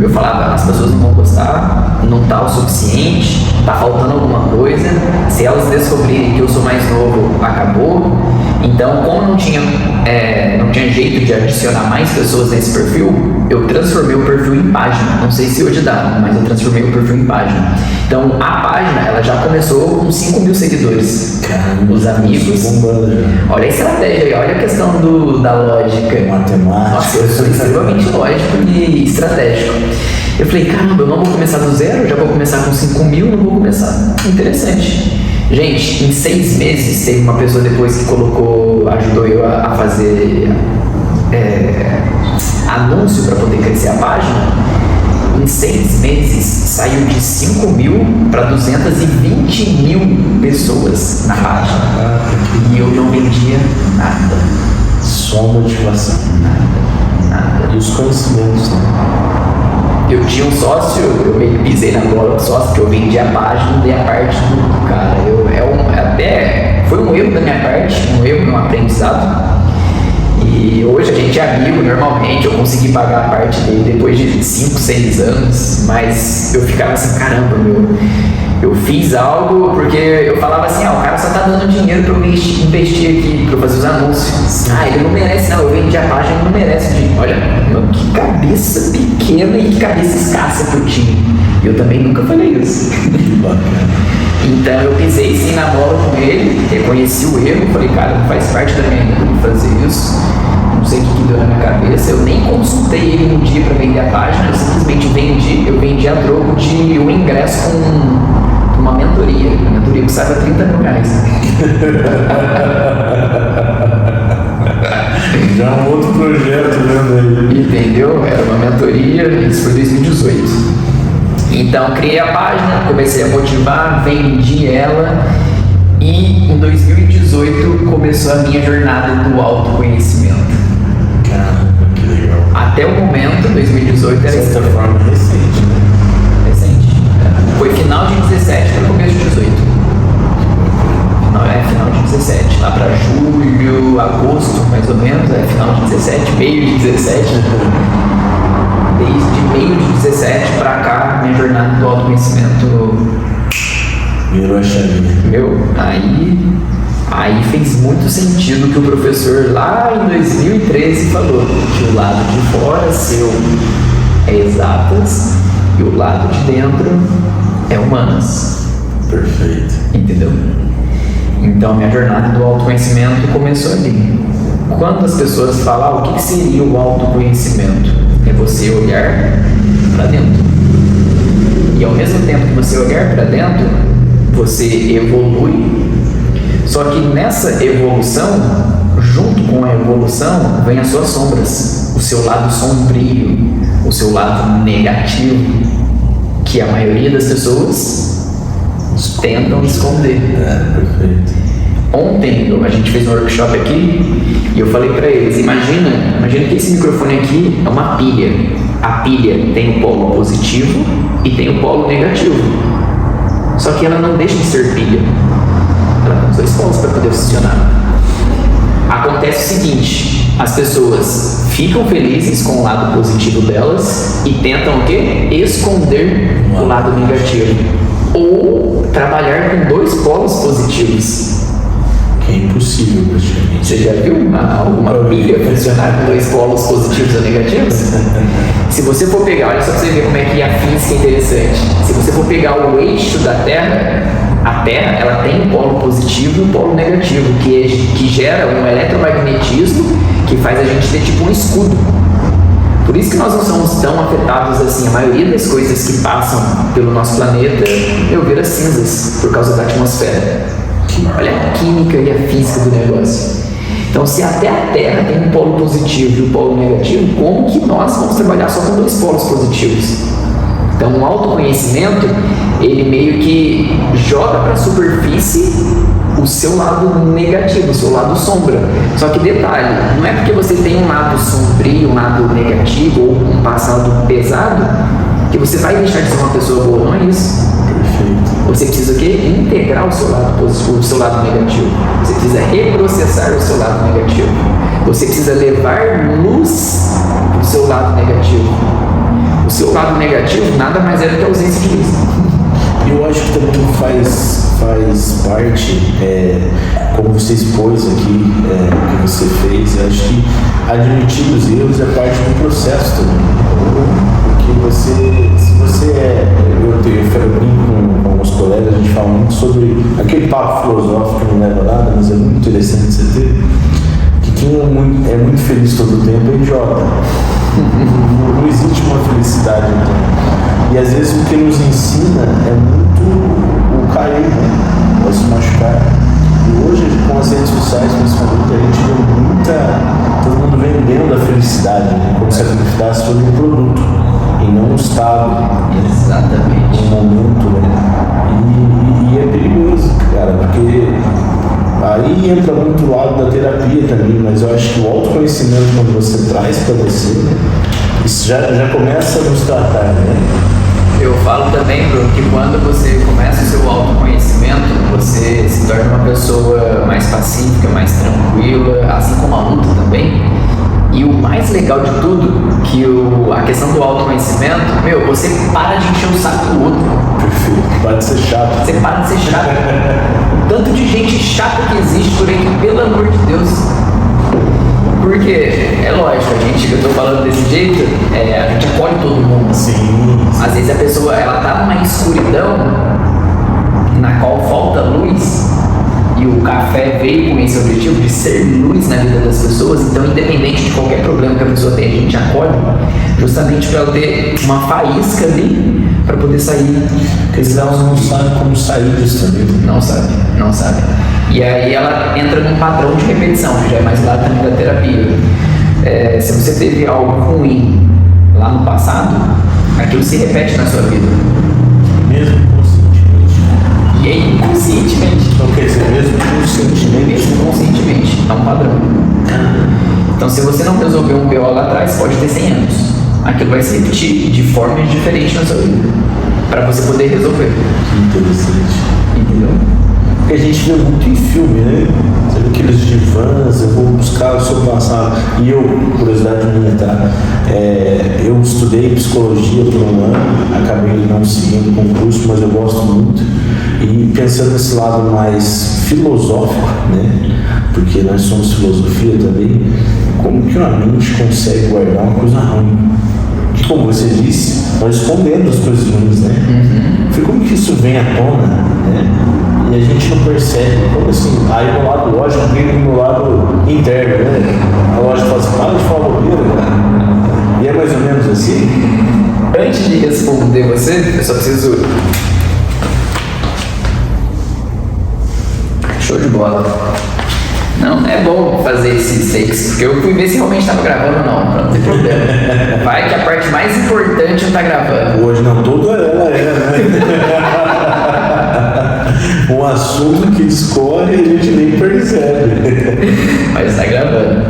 Eu falava, as pessoas não vão gostar, não tá o suficiente, tá faltando alguma coisa. Se elas descobrirem que eu sou mais novo, acabou. Então, como não tinha jeito de adicionar mais pessoas nesse perfil, eu transformei o perfil em página. Não sei se hoje dá, mas eu transformei o perfil em página. Então, a página, ela já começou com 5.000 seguidores. Caramba, os amigos. Olha a estratégia, olha a questão da lógica. Matemática. Nossa, eu sou extremamente lógico e estratégico. Eu falei, caramba, eu não vou começar do zero, já vou começar com 5.000, não vou começar. Interessante. Gente, em 6 meses teve uma pessoa depois que ajudou eu a fazer anúncio para poder crescer a página. Em 6 meses saiu de 5.000 para 220.000 pessoas na página. E eu não vendia nada. Só motivação. Nada. E os conhecimentos, né? Eu tinha um sócio, eu meio que pisei na bola do sócio, porque eu vendi a página e dei a parte do cara. Foi um erro da minha parte, um aprendizado. E hoje a gente é amigo normalmente, eu consegui pagar a parte dele depois de 5, 6 anos, mas eu ficava assim, caramba, eu fiz algo porque eu falava assim, o cara só tá dando dinheiro pra eu investir aqui, pra eu fazer os anúncios. Ele não merece não, eu vendi a página, ele não merece dinheiro. Olha, que cabeça pequena e que cabeça escassa que eu tinha. Eu também nunca falei isso. Que bacana. Então eu pisei sim na bola com ele, reconheci o erro, falei, cara, não faz parte da minha vida fazer isso. Não sei o que deu na minha cabeça, eu nem consultei ele um dia para vender a página, eu simplesmente vendi a troco de um ingresso com uma mentoria. A mentoria custava R$30.000. Já é um outro projeto vendo aí. Entendeu? Era uma mentoria, isso foi 2018. Então criei a página, comecei a motivar, vendi ela e em 2018 começou a minha jornada do autoconhecimento. Caramba, que legal. Até o momento, 2018 era de certa forma recente, né? Recente. Foi final de 17 para começo de 18. Final de 17, lá para julho, agosto mais ou menos, final de 17, meio de 17. Desde meio de 17 para cá, minha jornada do autoconhecimento Virou a chavinha. Aí fez muito sentido o que o professor lá em 2013 falou, que o lado de fora seu é exatas e o lado de dentro é humanas. Perfeito. Entendeu? Então minha jornada do autoconhecimento começou ali. Quando as pessoas falam, o que seria o autoconhecimento? É você olhar para dentro. E ao mesmo tempo que você olhar para dentro, você evolui. Só que nessa evolução, junto com a evolução, vem as suas sombras, o seu lado sombrio, o seu lado negativo, que a maioria das pessoas tentam esconder. Perfeito. Ontem a gente fez um workshop aqui e eu falei para eles, imagina que esse microfone aqui é uma pilha. A pilha tem o polo positivo e tem o polo negativo. Só que ela não deixa de ser pilha. Ela tem os dois polos para poder funcionar. Acontece o seguinte, as pessoas ficam felizes com o lado positivo delas e tentam o quê? Esconder o lado negativo. Ou trabalhar com dois polos positivos. Que é impossível, praticamente. Você já viu alguma pilha funcionar com dois polos positivos ou negativos? Se você for pegar, olha só pra você ver como é que a física é interessante. Se você for pegar o eixo da Terra, a Terra ela tem um polo positivo e um polo negativo, que gera um eletromagnetismo que faz a gente ter tipo um escudo. Por isso que nós não somos tão afetados assim. A maioria das coisas que passam pelo nosso planeta vira cinzas por causa da atmosfera. Olha a química e a física do negócio. Então, se até a Terra tem um polo positivo e um polo negativo, como que nós vamos trabalhar só com dois polos positivos? Então, o autoconhecimento, ele meio que joga para a superfície o seu lado negativo, o seu lado sombra. Só que detalhe, não é porque você tem um lado sombrio, um lado negativo ou um passado pesado, que você vai deixar de ser uma pessoa boa. Não é isso. Você precisa o quê? Integrar o seu lado positivo, o seu lado negativo. Você precisa reprocessar o seu lado negativo. Você precisa levar luz para o seu lado negativo. O seu lado negativo nada mais é do que a ausência de luz. Eu acho que também faz parte, como você expôs aqui, o que você fez, eu acho que admitir os erros é parte do processo também. Porque se você eu brinco com alguns colegas, a gente fala muito sobre aquele papo filosófico que não leva a nada, mas é muito interessante você ter, que quem é muito feliz todo o tempo é idiota. Não existe uma felicidade então. E às vezes o que nos ensina é muito o cair, né? Vai se machucar. E hoje, com as redes sociais, principalmente, a gente vê todo mundo vendendo a felicidade, né? Como se a felicidade fosse um produto e não um estado. Exatamente. Um momento, né? E é perigoso, cara, porque aí entra muito o lado da terapia também, mas eu acho que o autoconhecimento, quando você traz para você, isso já começa a nos tratar, né? Eu falo também, Bruno, que quando você começa o seu autoconhecimento, você se torna uma pessoa mais pacífica, mais tranquila, assim como a luta também. E o mais legal de tudo, que a questão do autoconhecimento, você para de encher o saco do outro. Perfeito, para de ser chato. Você para de ser chato. O tanto de gente chata que existe por aí, que, pelo amor de Deus. Porque, é lógico, que eu tô falando desse jeito, a gente acolhe todo mundo. Sim. Às vezes a pessoa, ela tá numa escuridão na qual falta luz, e o café veio com esse objetivo de ser luz na vida das pessoas. Então, independente de qualquer problema que a pessoa tem, a gente acolhe, justamente para ela ter uma faísca ali para poder sair. Porque elas não sabem como sair disso também. Não sabe. E aí ela entra num padrão de repetição, que já é mais lá também da terapia. Se você teve algo ruim lá no passado, aquilo se repete na sua vida. Mesmo conscientemente. E é inconscientemente. Então quer dizer, mesmo conscientemente. Mesmo conscientemente. É um padrão. Então, se você não resolveu um BO lá atrás, pode ter 100 anos. Aquilo vai se repetir de formas diferentes na sua vida, para você poder resolver. Que interessante. Entendeu? Porque a gente vê muito em filme, né? Você aqueles divãs, eu vou buscar o seu passado. E eu, curiosidade minha, tá? Eu estudei psicologia por um ano, acabei não seguindo o concurso, mas eu gosto muito. E pensando nesse lado mais filosófico, né? Porque nós somos filosofia também, como que uma mente consegue guardar uma coisa ruim? Que, como você disse, nós escondemos as coisas ruins, né? Como que isso vem à tona, né? E a gente não percebe. Como assim? Aí meu lado lógico vem do meu lado interno, né? A lógica fala assim, para de falar bobeira, cara. E é mais ou menos assim. Antes de responder você, eu só preciso... Show de bola. Não, é bom fazer esses takes, porque eu fui ver se realmente estava gravando ou não, pra não ter problema. Vai que a parte mais importante não tá gravando. Hoje não, toda ela né? Um assunto que discorre e a gente nem percebe. Mas tá gravando.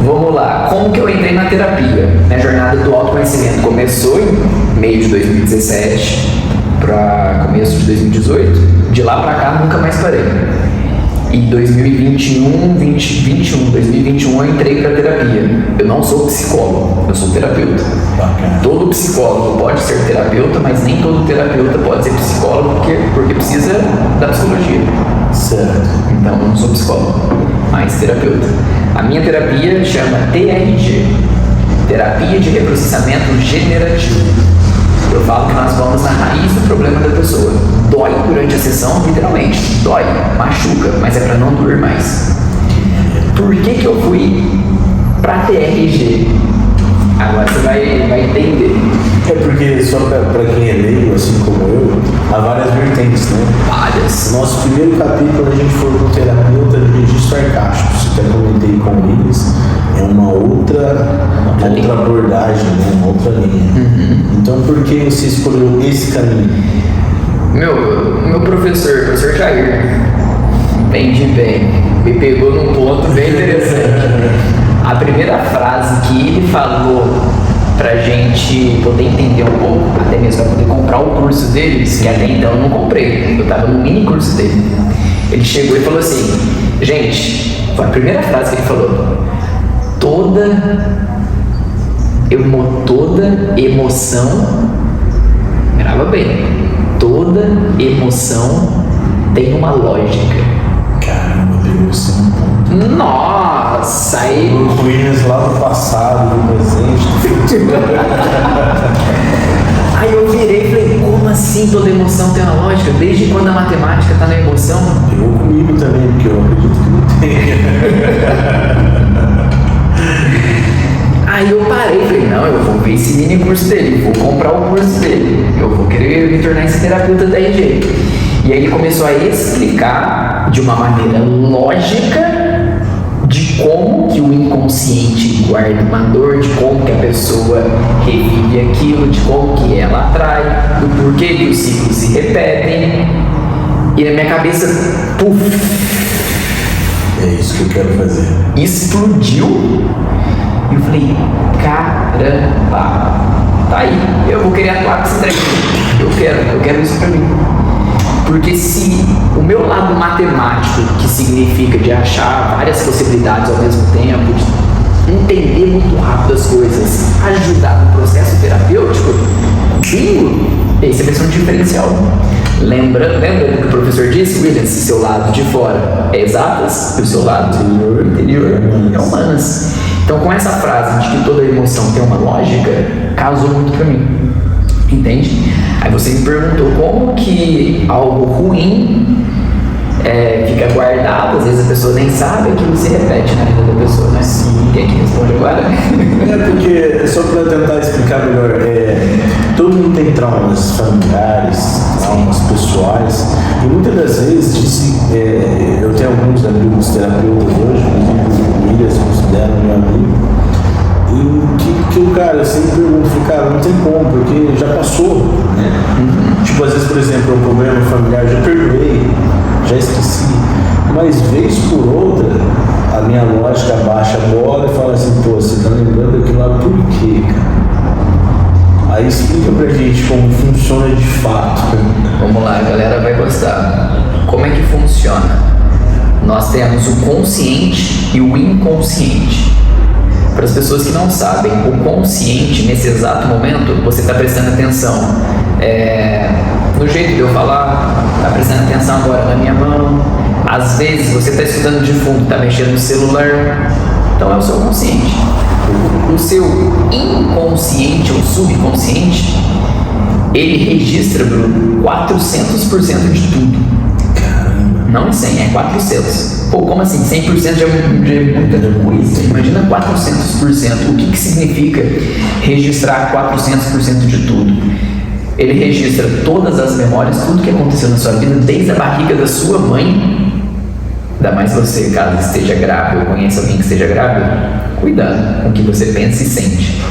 Vamos lá, como que eu entrei na terapia? Minha jornada do autoconhecimento começou em meio de 2017 para começo de 2018. De lá pra cá nunca mais parei. Em 2021 eu entrei para terapia. Eu não sou psicólogo, eu sou terapeuta. Bacana. Todo psicólogo pode ser terapeuta, mas nem todo terapeuta pode ser psicólogo porque precisa da psicologia. Certo. Então eu não sou psicólogo, mas terapeuta. A minha terapia chama TRG, Terapia de Reprocessamento Generativo. Eu falo que nós vamos na raiz do problema da pessoa. Dói durante a sessão, literalmente. Dói, machuca, mas é pra não doer mais. Por que eu fui pra TRG? Agora você vai entender. É porque, só pra quem é leigo, assim como eu, há várias vertentes, né? Várias. Nosso primeiro capítulo, a gente foi com o terapeuta de registro arcástico. Isso que eu comentei com eles, é uma outra abordagem, né? Uma outra linha. Então, por que você escolheu esse caminho? Meu professor Jair, bem, me pegou num ponto bem interessante. A primeira frase que ele falou pra gente poder entender um pouco, até mesmo pra poder comprar o curso deles, que até então eu não comprei, eu tava no mini curso dele. Ele chegou e falou assim, gente, foi a primeira frase que ele falou, toda emoção, grava bem, toda emoção tem uma lógica. Caramba, pegou esse ponto. Nossa, aí... Os Williams lá do passado, do presente. Aí eu virei e falei, como assim toda emoção tem uma lógica? Desde quando a matemática tá na emoção? Pegou comigo também, porque eu acredito que não tenha. Aí eu parei e falei, não, eu vou ver esse mini curso dele, vou comprar o curso dele, eu vou querer me tornar esse terapeuta da RG. E aí ele começou a explicar de uma maneira lógica de como que o inconsciente guarda uma dor, de como que a pessoa revive aquilo, de como que ela atrai, do porquê que os ciclos se repetem. E na minha cabeça, puf! É isso que eu quero fazer. Explodiu. E eu falei, caramba, tá aí, eu vou querer atuar com esse treino. Eu quero isso pra mim. Porque se o meu lado matemático, que significa de achar várias possibilidades ao mesmo tempo, de entender muito rápido as coisas, ajudar no processo terapêutico, bingo, esse vai ser um diferencial. Lembra do que o professor disse, Williams? Seu lado de fora é exatas e o seu lado interior é humanas. Então, com essa frase de que toda emoção tem uma lógica, casou muito pra mim. Entende? Aí você me perguntou como que algo ruim fica guardado, às vezes a pessoa nem sabe, aquilo se repete na vida da pessoa, né? Sim. Quem é que responde agora? Porque, só para tentar explicar melhor, todo mundo tem traumas familiares, traumas pessoais, e muitas das vezes, eu tenho alguns amigos terapeutas hoje, inclusive o Williams considera meu amigo, e que o cara, eu sempre pergunto, cara, não tem como, porque já passou, né? Tipo, às vezes, por exemplo, um problema familiar, já perdoei, já esqueci, mas vez por outra, a minha lógica baixa a bola e fala assim, pô, você tá lembrando daquilo lá por quê, cara? Aí explica pra gente como funciona de fato. Vamos lá, a galera vai gostar. Como é que funciona? nós temos o consciente e o inconsciente. Para as pessoas que não sabem, o consciente, nesse exato momento, você está prestando atenção no jeito de eu falar, está prestando atenção agora na minha mão. Às vezes você está estudando de fundo, está mexendo no celular. Então é o seu consciente. O seu inconsciente ou subconsciente, ele registra, Bruno, 400% de tudo. Não é 100, é 400. Pô, como assim? 100% já é muita coisa. Imagina 400%. O que significa registrar 400% de tudo? Ele registra todas as memórias, tudo que aconteceu na sua vida, desde a barriga da sua mãe. Ainda mais você, caso esteja grávida ou conheça alguém que esteja grávida, cuidado com o que você pensa e sente.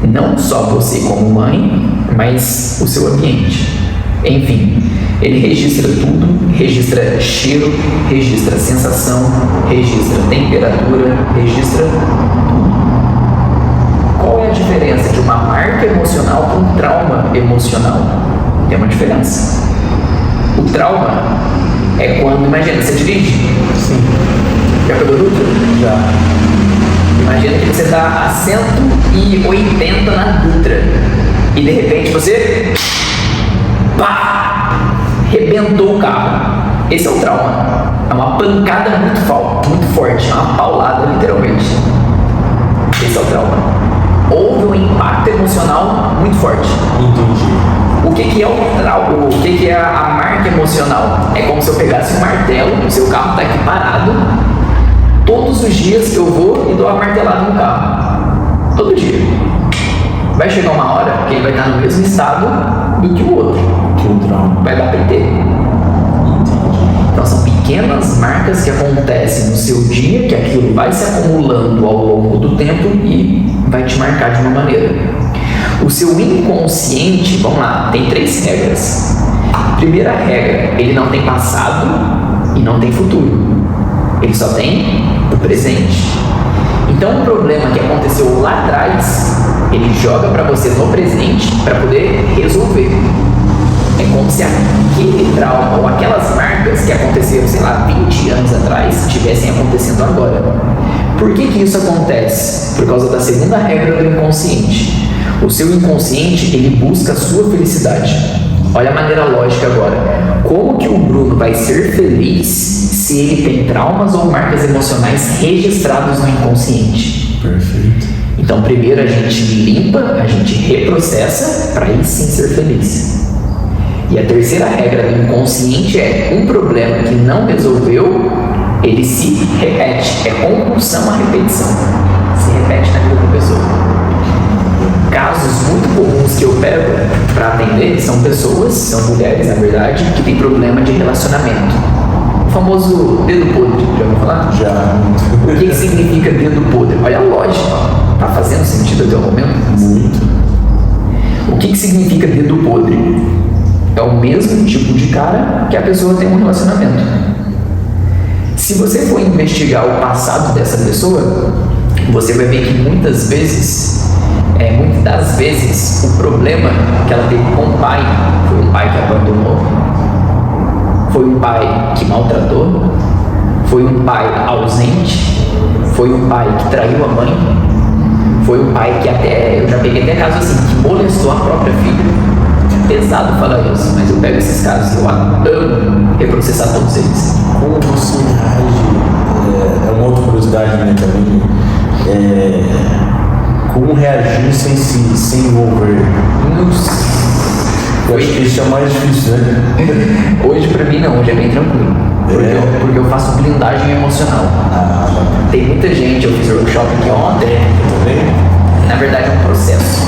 Não só você como mãe, mas o seu ambiente. Enfim, ele registra tudo, registra cheiro, registra sensação, registra temperatura, registra tudo. Qual é a diferença de uma marca emocional para um trauma emocional? Tem uma diferença. O trauma é quando, imagina, você dirige? Sim. Já pegou Dutra? Já. Imagina que você está a 180 na Dutra e de repente você rebentou o carro. Esse é o trauma. É uma pancada muito forte, é uma paulada literalmente. Esse é o trauma. Houve um impacto emocional muito forte. Entendi. O que é o trauma? O que é a marca emocional? É como se eu pegasse um martelo, o seu carro está aqui parado. Todos os dias eu vou e dou uma martelada no carro. Todo dia. Vai chegar uma hora que ele vai estar no mesmo estado do que o outro. Que o trauma. Vai dar PT. Então são pequenas marcas que acontecem no seu dia, que aquilo vai se acumulando ao longo do tempo e vai te marcar de uma maneira. O seu inconsciente, vamos lá, tem 3 regras. Primeira regra, ele não tem passado e não tem futuro. Ele só tem o presente. Então o problema que aconteceu lá atrás, ele joga para você no presente para poder resolver. É como se aquele trauma ou aquelas marcas que aconteceram, sei lá, 20 anos atrás, estivessem acontecendo agora. Por que isso acontece? Por causa da segunda regra do inconsciente. O seu inconsciente, ele busca a sua felicidade. Olha a maneira lógica agora. Como que o Bruno vai ser feliz se ele tem traumas ou marcas emocionais registrados no inconsciente? Perfeito. Então, primeiro a gente limpa, a gente reprocessa, para aí sim ser feliz. E a terceira regra do inconsciente é: um problema que não resolveu, ele se repete. É compulsão à repetição. Se repete na vida da pessoa. Casos muito comuns que eu pego para atender são pessoas, são mulheres na verdade, que têm problema de relacionamento. O famoso dedo podre, já ouviu falar? Já. O que significa dedo podre? Olha a lógica. Tá fazendo sentido até o momento? Muito. O que significa dedo podre? É o mesmo tipo de cara que a pessoa tem um relacionamento. Se você for investigar o passado dessa pessoa, você vai ver que muitas das vezes, o problema que ela teve com o pai foi um pai que abandonou, foi um pai que maltratou, foi um pai ausente, foi um pai que traiu a mãe, foi um pai que eu já peguei até casos assim, que molestou a própria filha. É pesado falar isso, mas eu pego esses casos, eu amo reprocessar todos eles. Como você reage? É uma outra curiosidade minha também. Como reagir sem se envolver? Eu acho que isso é mais difícil, né? Hoje pra mim não, hoje é bem tranquilo. Porque eu faço blindagem emocional. Tem muita gente, eu fiz workshop aqui ontem. Também? Na verdade é um processo.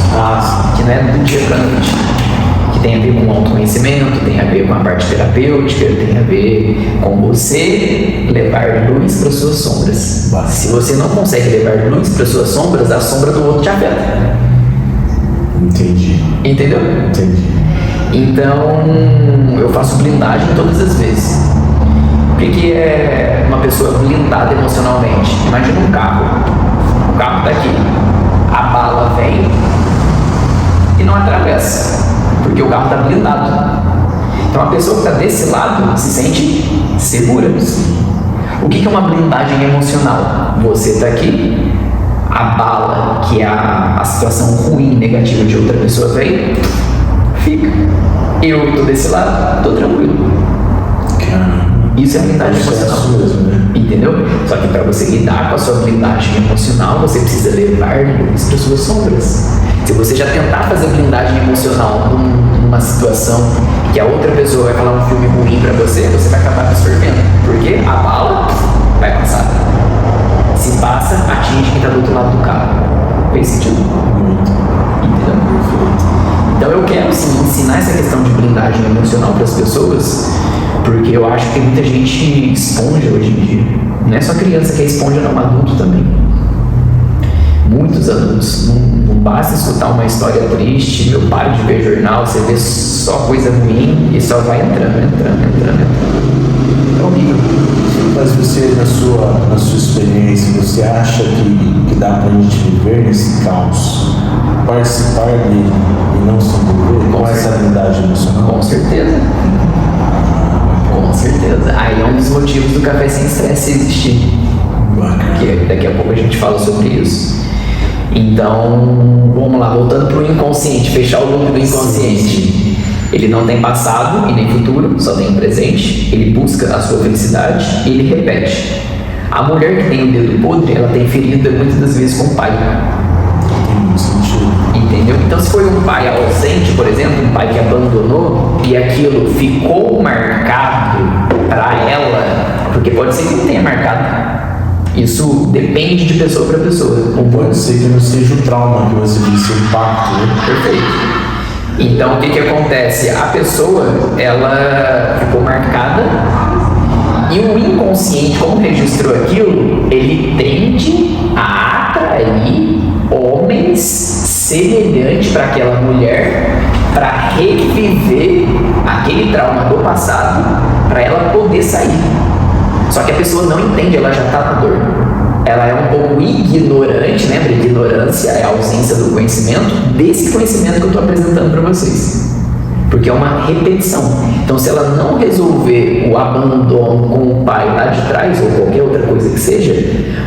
Que não é do dia pra noite. Que tem a ver com autoconhecimento, tem a ver com a parte terapêutica, tem a ver com você levar luz para suas sombras. Se você não consegue levar luz para suas sombras, a sombra do outro te afeta. Entendi. Entendeu? Entendi. Então, eu faço blindagem todas as vezes. O que é uma pessoa blindada emocionalmente? Imagina um carro. O carro está aqui. A bala vem e não atravessa, porque o carro está blindado. Então a pessoa que está desse lado se sente seguras. O que é uma blindagem emocional? Você tá aqui, a bala, que é a situação ruim, negativa de outra pessoa vem, fica. Eu tô desse lado, tô tranquilo. Isso é blindagem emocional. Mesmo, né? Entendeu? Só que para você lidar com a sua blindagem emocional, você precisa levar luz para suas sombras. Se você já tentar fazer blindagem emocional numa situação que a outra pessoa vai falar um filme ruim para você, você vai acabar absorvendo. Porque a bala vai passar. Se passa, atinge quem está do outro lado do carro. Fez sentido? Muito. Entendeu? Então eu quero sim ensinar essa questão de blindagem emocional para as pessoas, porque eu acho que tem muita gente esponja hoje em dia. Não é só criança que é esponja, não, adulto também. Muitos adultos. Não basta escutar uma história triste, meu, para de ver jornal, você vê só coisa ruim e só vai entrando. É horrível. Mas você, na sua experiência, você acha que dá pra gente viver nesse caos? Participar dele e não se envolver com essa habilidade emocional? Com certeza. Com certeza. Aí é um dos motivos do Café Sem Estresse existir. Porque daqui a pouco a gente fala sobre isso. Então, vamos lá, voltando para o inconsciente, fechar o loop do inconsciente. Ele não tem passado e nem futuro, só tem o presente. Ele busca a sua felicidade e ele repete. A mulher que tem o dedo podre, ela tem ferida muitas das vezes com o pai. Tem muito sentido. Entendeu? Então, se foi um pai ausente, por exemplo, um pai que abandonou e aquilo ficou marcado para ela, porque pode ser que não tenha marcado. Isso depende de pessoa para pessoa. Ou pode ser que não seja o trauma que você disse, o impacto. Né? Perfeito. Então, o que acontece? A pessoa, ela ficou marcada e o inconsciente, como registrou aquilo, ele tende a atrair homens semelhantes para aquela mulher para reviver aquele trauma do passado para ela poder sair. Só que a pessoa não entende, ela já está na dor. Ela é um pouco ignorante, lembra? Ignorância é a ausência do conhecimento, desse conhecimento que eu estou apresentando para vocês. Porque é uma repetição. Então, se ela não resolver o abandono com o pai lá de trás, ou qualquer outra coisa que seja,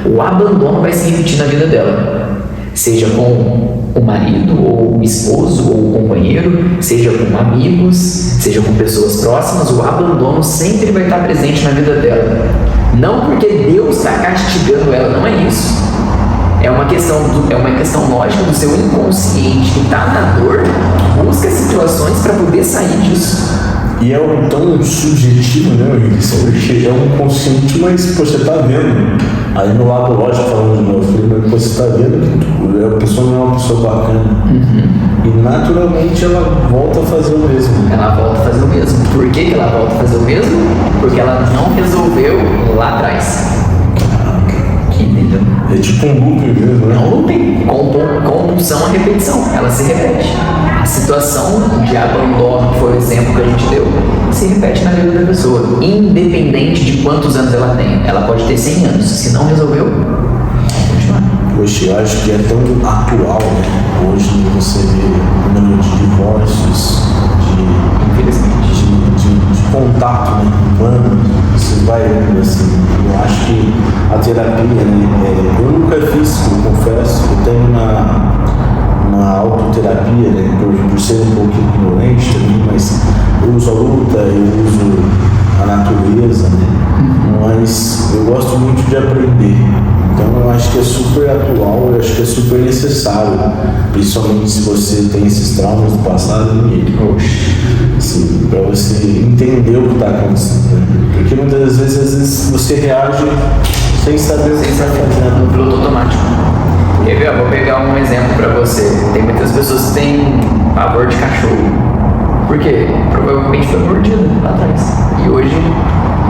o abandono vai se repetir na vida dela. Seja com o marido, ou o esposo, ou o companheiro, seja com amigos, seja com pessoas próximas, o abandono sempre vai estar presente na vida dela. Não porque Deus está castigando ela, não é isso. É uma questão lógica do seu inconsciente que está na dor, busca situações para poder sair disso. E é tão subjetivo, né, porque é um consciente, mas você está vendo. Aí no lado lógico, falando de novo, mas você está vendo que a pessoa não é uma pessoa bacana. E naturalmente ela volta a fazer o mesmo. Ela volta a fazer o mesmo. Por que ela volta a fazer o mesmo? Porque ela não resolveu lá atrás. Entendeu? É tipo um looping mesmo, né? É um looping. Compulsão a repetição. Ela se repete. A situação de abandono, que foi o exemplo que a gente deu, se repete na vida da pessoa. Independente de quantos anos ela tem. Ela pode ter 100 anos. Se não resolveu, vai continuar. Poxa, eu acho que é tão atual, né? Hoje você vê o número de divórcios, de contato, né, humano, você vai vendo assim. Eu acho que a terapia, né, eu nunca fiz, eu confesso, eu tenho uma autoterapia, né, por ser um pouco ignorante também, mas eu uso a luta, eu uso a natureza, né, mas eu gosto muito de aprender. Então eu acho que é super atual, eu acho que é super necessário, principalmente se você tem esses traumas do passado nele, assim, para você entender o que está acontecendo, né? Porque muitas vezes você reage sem saber o que está fazendo. No piloto automático. Quer ver? Eu vou pegar um exemplo para você. Tem muitas pessoas que têm pavor de cachorro. Por quê? Provavelmente foi mordido lá atrás. E hoje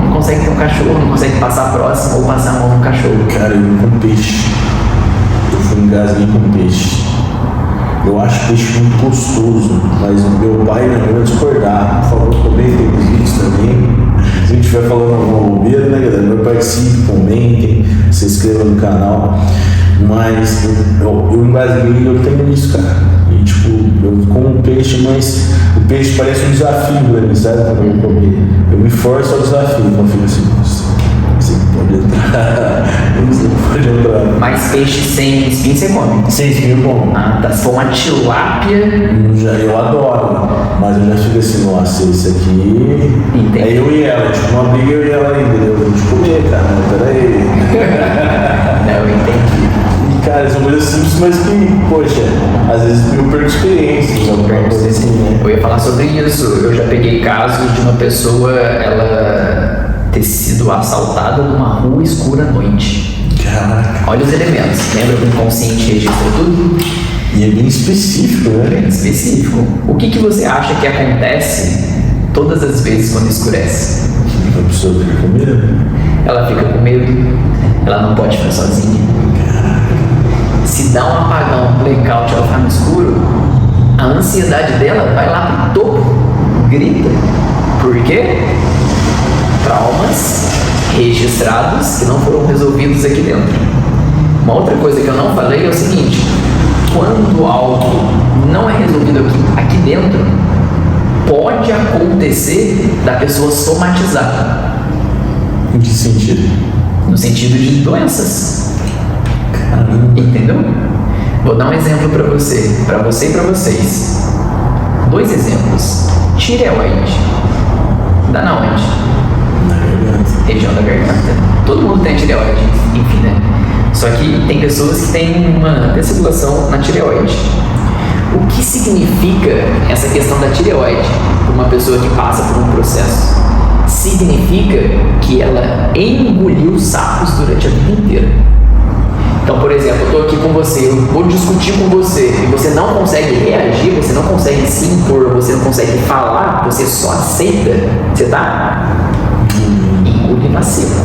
não consegue ter um cachorro, não consegue passar próximo ou passar a mão no cachorro. Cara, eu com peixe. Eu fui engasguei com peixe. Eu acho peixe muito gostoso, mas o meu pai e minha mãe vai discordar. Por favor, comentem nos vídeos também. Se a gente estiver falando alguma bobeira, né, galera? Participe, comentem, se inscrevam no canal. Mas eu engasguei e eu tenho isso, cara. E tipo, Eu como peixe, mas o peixe parece um desafio pra mim, sabe? Quando eu vou comer. Eu me forço ao desafio, então eu fico assim, nossa, você pode entrar, você pode entrar. Mas peixe sem espinho você come? Sem espinho bom. Ah, tá. Se for uma tilápia... Eu adoro, mas eu já fico assim, nossa, esse aqui... Entendi. É eu e ela, tipo, uma briga eu e ela ainda, eu vou te comer, cara, peraí. Não, eu entendi. Cara, são coisas simples, mas que, poxa, às vezes eu perco experiências, alguma coisa assim, né? Eu ia falar sobre isso. Eu já peguei casos de uma pessoa, ela ter sido assaltada numa rua escura à noite. Caraca. Olha os elementos. Lembra que o inconsciente registra tudo? E é bem específico, né? Bem específico. O que você acha que acontece todas as vezes quando escurece? A pessoa fica com medo. Ela fica com medo, ela não pode ficar sozinha. Se dá um apagão, um blackout, ela ficar no escuro, a ansiedade dela vai lá pro topo, grita. Por quê? Traumas registrados que não foram resolvidos aqui dentro. Uma outra coisa que eu não falei é o seguinte: quando algo não é resolvido aqui dentro, pode acontecer da pessoa somatizar. Em que sentido? No sentido de doenças. Entendeu? Vou dar um exemplo para você e para vocês. 2 exemplos. Tireoide. Dá na onde? Na garganta. Região da garganta. Todo mundo tem tireoide, enfim, né? Só que tem pessoas que têm uma desregulação na tireoide. O que significa essa questão da tireoide para uma pessoa que passa por um processo? Significa que ela engoliu sapos durante a vida inteira. Então, por exemplo, eu estou aqui com você, eu vou discutir com você e você não consegue reagir, você não consegue se impor, você não consegue falar, você só aceita, você está engolindo a seco.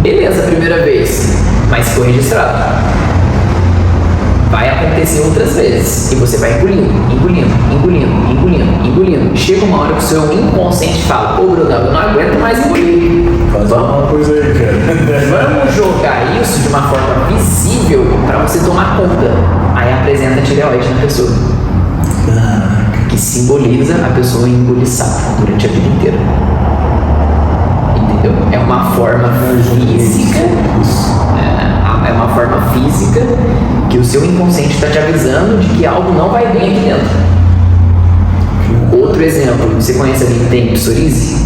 Beleza, primeira vez, mas foi registrado. Vai acontecer outras vezes e você vai engolindo. Chega uma hora que o seu inconsciente fala: ô Bruno, eu não aguento mais engolir. Faz uma coisa aí, cara. Vamos jogar isso de uma forma visível para você tomar conta. Aí apresenta a tireoide na pessoa, que simboliza a pessoa engolir sapo durante a vida inteira. Entendeu? É uma forma física. É uma forma física que o seu inconsciente está te avisando de que algo não vai bem aqui dentro. Outro exemplo, você conhece alguém que tem psoríase?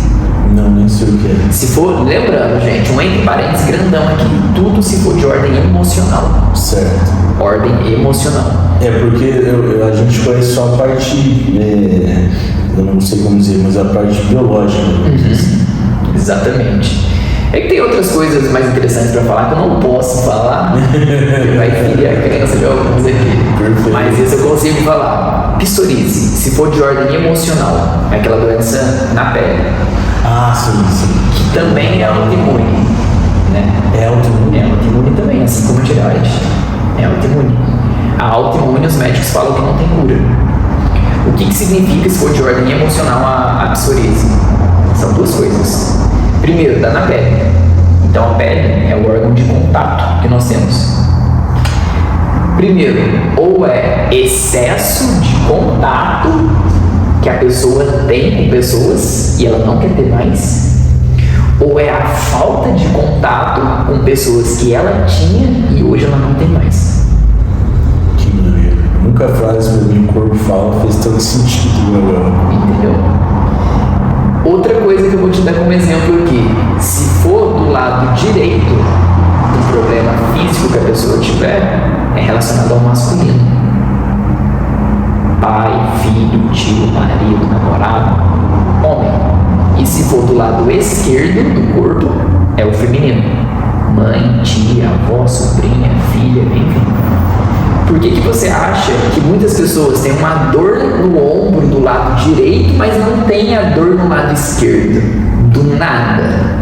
Não, nem sei o que é. Se for, lembrando, gente, um entre parênteses grandão aqui, tudo se for de ordem emocional. Certo. Ordem emocional. É porque a gente conhece só a parte, eu não sei como dizer, mas a parte biológica. Exatamente. É que tem outras coisas mais interessantes para falar que eu não posso falar, que vai ferir a crença de alguns aqui. Perfeito. Mas isso eu consigo falar. Psoríase, se for de ordem emocional, é aquela doença na pele. Ah, sim. Que também é autoimune, né? É autoimune? É autoimune também, assim como a tireoide. É autoimune. A autoimune, os médicos falam que não tem cura. O que significa, se for de ordem emocional, a psoríase? São 2 coisas. Primeiro, dá na pele. Então a pele é o órgão de contato que nós temos. Primeiro, ou é excesso de contato que a pessoa tem com pessoas e ela não quer ter mais, ou é a falta de contato com pessoas que ela tinha e hoje ela não tem mais. Que maneiro. Nunca a frase pra mim, o corpo fala, fez tanto sentido agora. Entendeu? Outra coisa que eu vou te dar como exemplo aqui: se for do lado direito do problema físico que a pessoa tiver, é relacionado ao masculino. Pai, filho, tio, marido, namorado, homem. E se for do lado esquerdo do corpo, é o feminino. Mãe, tia, avó, sobrinha, filha, enfim. Por que você acha que muitas pessoas têm uma dor no ombro do lado direito, mas não tem a dor no lado esquerdo? Do nada.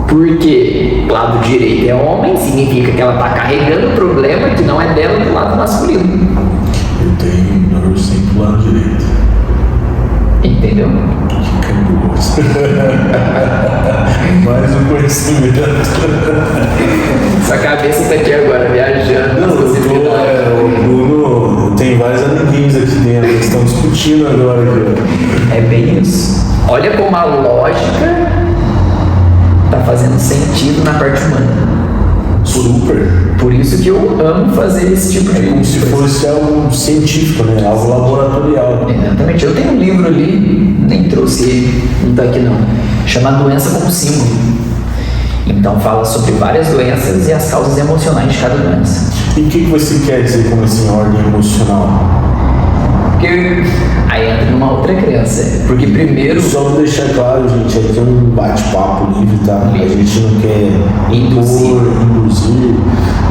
Porque o lado direito é homem, significa que ela está carregando o problema que não é dela do lado masculino. Eu tenho dor sempre do lado direito. Entendeu? Que cabuloso. Mais um conhecimento. Sua cabeça está aqui agora, viajando. Não, o Bruno tem vários amiguinhos aqui sentindo agora aqui. É bem isso. Olha como a lógica tá fazendo sentido na parte humana. Super. Por isso que eu amo fazer esse tipo de Como se fosse algo científico, né? Algo laboratorial. Exatamente. Eu tenho um livro ali, nem trouxe ele, não tá aqui não, chama Doença como Símbolo. Então fala sobre várias doenças e as causas emocionais de cada doença. E o que você quer dizer com essa ordem emocional? Porque aí entra numa outra crença. Porque primeiro. Só para deixar claro, gente, aqui é um bate-papo livre, tá? A gente não quer induzir,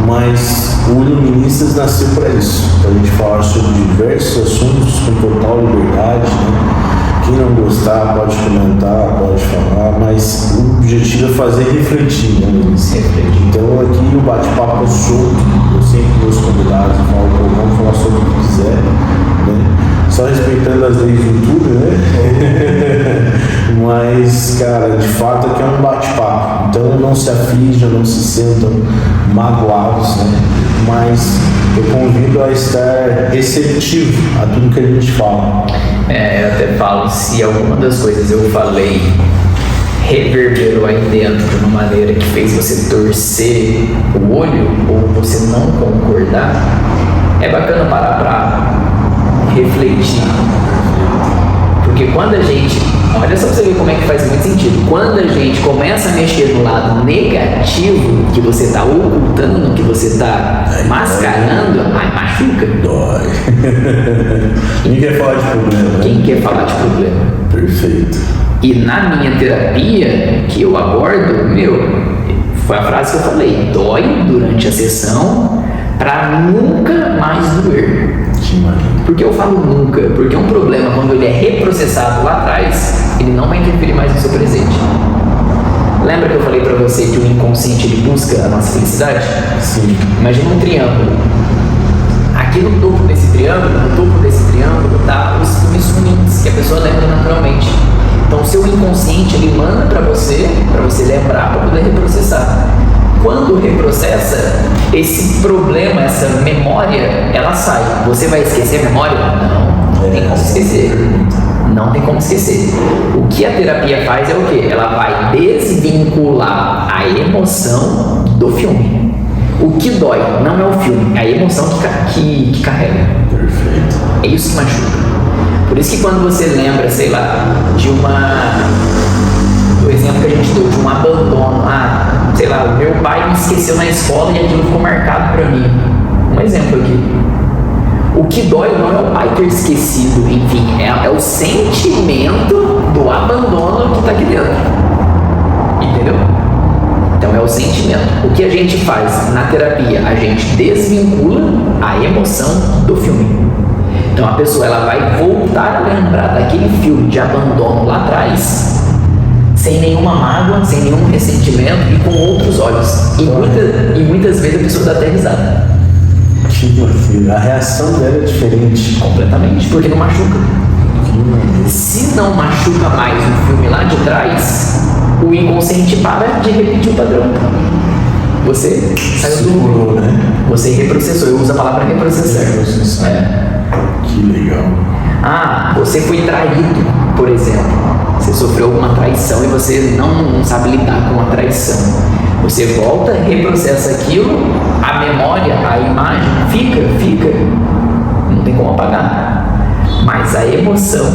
mas o Iluministas nasceu para isso, para a gente falar sobre diversos assuntos com total liberdade, né? Quem não gostar pode comentar, pode falar, mas o objetivo é fazer refletir, né, Luiz? Então aqui o bate-papo é solto, eu sempre meus convidados falo, pô, vamos falar sobre o que quiser, né? Só respeitando as leis do YouTube, né? Mas, cara, de fato aqui é um bate-papo, então não se aflijam, não se sintam magoados, né? Mas eu convido a estar receptivo a tudo que a gente fala. Eu até falo, se alguma das coisas eu falei reverberou aí dentro de uma maneira que fez você torcer o olho ou você não concordar, é bacana parar pra refletir. Porque quando a gente, olha só pra você ver como é que faz muito sentido, quando a gente começa a mexer no lado negativo, que você tá ocultando, que você tá mascarando, aí machuca. Dói. Quem quer falar de problema, né? Quem quer falar de problema? Perfeito. E na minha terapia, que eu abordo, foi a frase que eu falei, dói durante a sessão pra nunca mais doer. Por que eu falo nunca? Porque um problema, quando ele é reprocessado lá atrás, ele não vai interferir mais no seu presente. Lembra que eu falei pra você que o inconsciente ele busca a nossa felicidade? Sim. Imagina um triângulo. Aqui no topo desse triângulo, tá os filmes ruins que a pessoa lembra naturalmente. Então o seu inconsciente ele manda pra você lembrar para poder reprocessar. Quando reprocessa, esse problema, essa memória, ela sai. Você vai esquecer a memória? Não tem como esquecer. Não tem como esquecer. O que a terapia faz é o quê? Ela vai desvincular a emoção do filme. O que dói não é o filme, é a emoção que carrega. Perfeito. É isso que machuca. Por isso que quando você lembra, sei lá, do exemplo que a gente deu, de um abandono, sei lá, meu pai me esqueceu na escola e aquilo ficou marcado pra mim. Um exemplo aqui. O que dói não é o pai ter esquecido, enfim, é o sentimento do abandono que tá aqui dentro. Entendeu? Então é o sentimento. O que a gente faz na terapia? A gente desvincula a emoção do filme. Então a pessoa ela vai voltar a lembrar daquele filme de abandono lá atrás, sem nenhuma mágoa, sem nenhum ressentimento e com outros olhos. E muitas vezes a pessoa dá até risada. A reação dela é diferente. Completamente, porque não machuca. Se não machuca mais o filme lá de trás, o inconsciente para de repetir o padrão. Você saiu do... né? Você reprocessou. Eu uso a palavra reprocessar. Que legal. Você foi traído, por exemplo. Você sofreu alguma traição e você não sabe lidar com a traição. Você volta, reprocessa aquilo, a memória, a imagem fica. Não tem como apagar. Mas a emoção,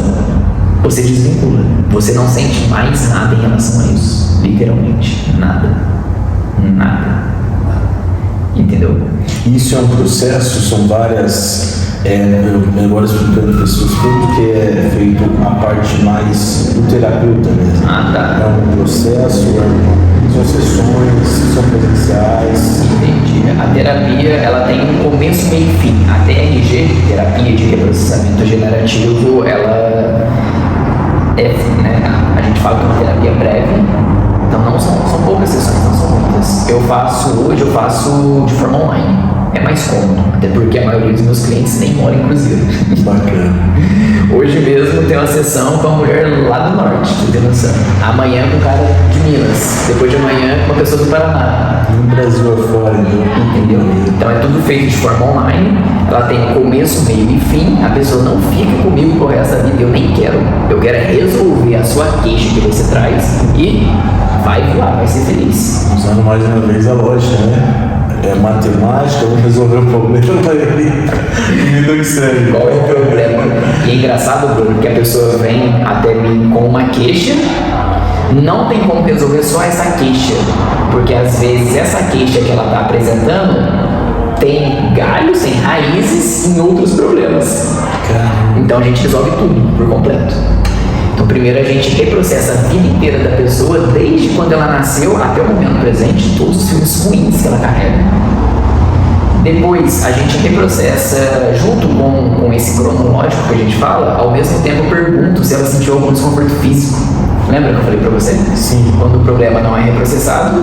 você desvincula. Você não sente mais nada em relação a isso. Literalmente, nada. Entendeu? Isso é um processo, são várias... agora explicando para pessoas como que é feito a parte mais do terapeuta mesmo. Tá. É um processo, são sessões, são presenciais. Entendi. A terapia, ela tem um começo, meio e fim. A TRG, Terapia de Reprocessamento Generativo, ela a gente fala que é uma terapia breve, então não são poucas sessões, não são muitas. Hoje eu faço de forma online. É mais cômodo, até porque a maioria dos meus clientes nem mora em Cruzeiro. Bacana. Hoje mesmo tem uma sessão com uma mulher lá do norte, você tem noção. Amanhã com um cara de Minas, depois de amanhã com uma pessoa do Paraná. no Brasil afora, entendeu? Então é tudo feito de forma online, ela tem começo, meio e fim, a pessoa não fica comigo pro resto da vida, eu nem quero. Eu quero é resolver a sua queixa que você traz e vai voar, vai ser feliz. Usando mais uma vez a lógica, né? É matemática, vamos resolver o problema e vida que segue. Qual é o problema? E é engraçado, Bruno, que a pessoa vem até mim com uma queixa, não tem como resolver só essa queixa, porque às vezes essa queixa que ela está apresentando tem galhos, tem raízes em outros problemas. Então a gente resolve tudo por completo. Então primeiro a gente reprocessa a vida inteira da pessoa, desde quando ela nasceu até o momento presente, todos os filmes ruins que ela carrega. Depois a gente reprocessa, junto com esse cronológico que a gente fala, ao mesmo tempo eu pergunto se ela sentiu algum desconforto físico. Lembra que eu falei pra você? Sim. Quando o problema não é reprocessado,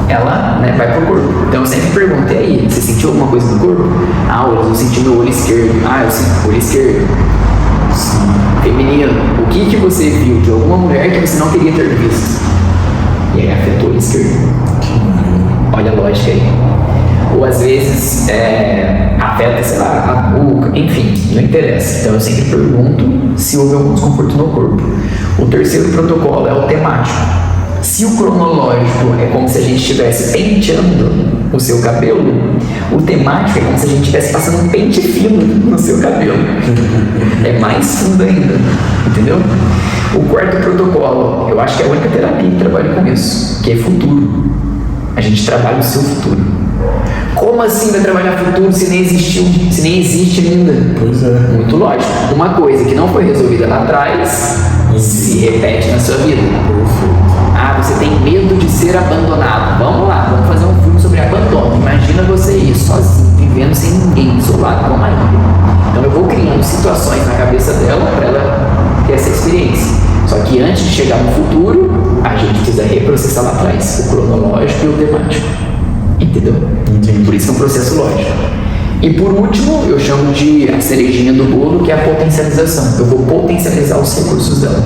ela vai pro corpo. Então eu sempre pergunto, e aí, você sentiu alguma coisa no corpo? Ah, eu senti meu olho esquerdo. Ah, eu sinto o olho esquerdo. Sim. Feminino, o que você viu de alguma mulher que você não queria ter visto? E aí afetou o olho esquerdo. Olha a lógica aí. Ou às vezes afeta, sei lá, a boca, enfim, não interessa. Então eu sempre pergunto se houve algum desconforto no corpo. O terceiro protocolo é o temático. Se o cronológico é como se a gente estivesse penteando o seu cabelo, o temático é como se a gente estivesse passando um pente fino no seu cabelo. É mais fundo ainda, entendeu? O quarto protocolo, eu acho que é a única terapia que trabalha com isso, que é futuro. A gente trabalha o seu futuro. Como assim vai trabalhar futuro se nem existe ainda? Pois é. Muito lógico. Uma coisa que não foi resolvida lá atrás se repete na sua vida. Ah, você tem medo de ser abandonado. Vamos lá, vamos fazer um filme sobre abandono. Imagina você ir sozinho, vivendo sem ninguém, isolado com uma ilha. Então eu vou criando situações na cabeça dela para ela ter essa experiência. Só que antes de chegar no futuro, a gente precisa reprocessar lá atrás, o cronológico e o temático. Entendeu? Entendi. Por isso que é um processo lógico. E por último, eu chamo de a cerejinha do bolo, que é a potencialização. Eu vou potencializar os recursos dela.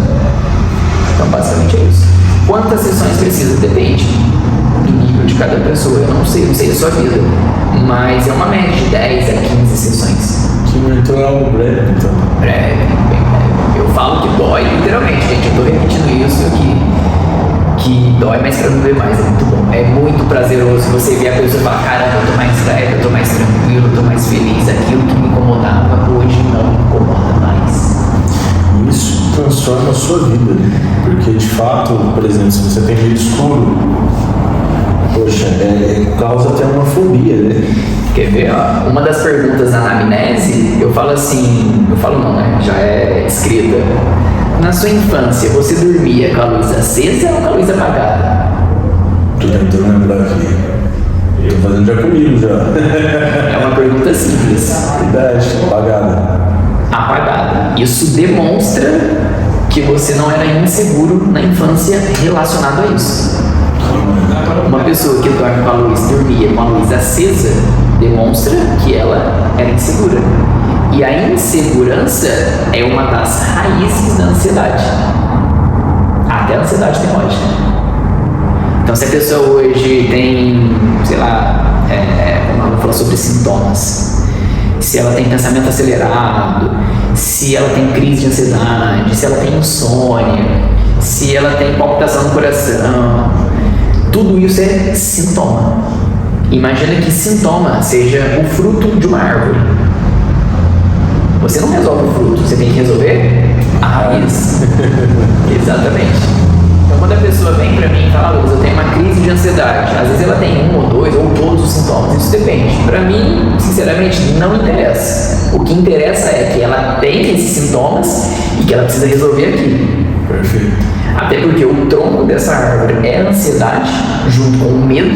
Então, basicamente é isso. Quantas sessões precisa? Depende do nível de cada pessoa. Eu não sei a sua vida. Mas é uma média de 10 a 15 sessões. Então é algo breve, então. Breve, bem breve. Eu falo que dói, literalmente, gente. Eu tô repetindo isso aqui. Que dói, mas pra não ver mais, é muito bom. É muito prazeroso você ver a pessoa e falar, caramba, eu tô mais leve, eu tô mais tranquilo, eu tô mais feliz. Aquilo que me incomodava, hoje não me incomoda mais. Isso transforma a sua vida, porque de fato, por exemplo, se você tem medo escuro, poxa, causa até uma fobia, né? Quer ver? Ó, uma das perguntas na anamnese, eu falo assim, já é escrita. Na sua infância, você dormia com a luz acesa ou com a luz apagada? Tô tentando lembrar aqui. Eu tô fazendo já comigo já. É uma pergunta simples. Verdade, apagada. Apagada. Isso demonstra que você não era inseguro na infância relacionado a isso. Uma pessoa que dorme com a luz, dormia com a luz acesa, demonstra que ela era insegura. E a insegurança é uma das raízes da ansiedade. Até a ansiedade tem lógica. Então, se a pessoa hoje tem, sei lá, vamos falar sobre sintomas. Se ela tem pensamento acelerado, se ela tem crise de ansiedade, se ela tem insônia, se ela tem palpitação no coração, tudo isso é sintoma. Imagina que sintoma seja o fruto de uma árvore. Você não resolve o fruto, você tem que resolver a raiz. Exatamente. Então, quando a pessoa vem pra mim e fala, Luiz, eu tenho uma crise de ansiedade, às vezes ela tem um ou dois ou todos os sintomas, isso depende. Pra mim, sinceramente, não interessa. O que interessa é que ela tem esses sintomas e que ela precisa resolver aquilo. Perfeito. Até porque o tronco dessa árvore é a ansiedade, junto com o medo,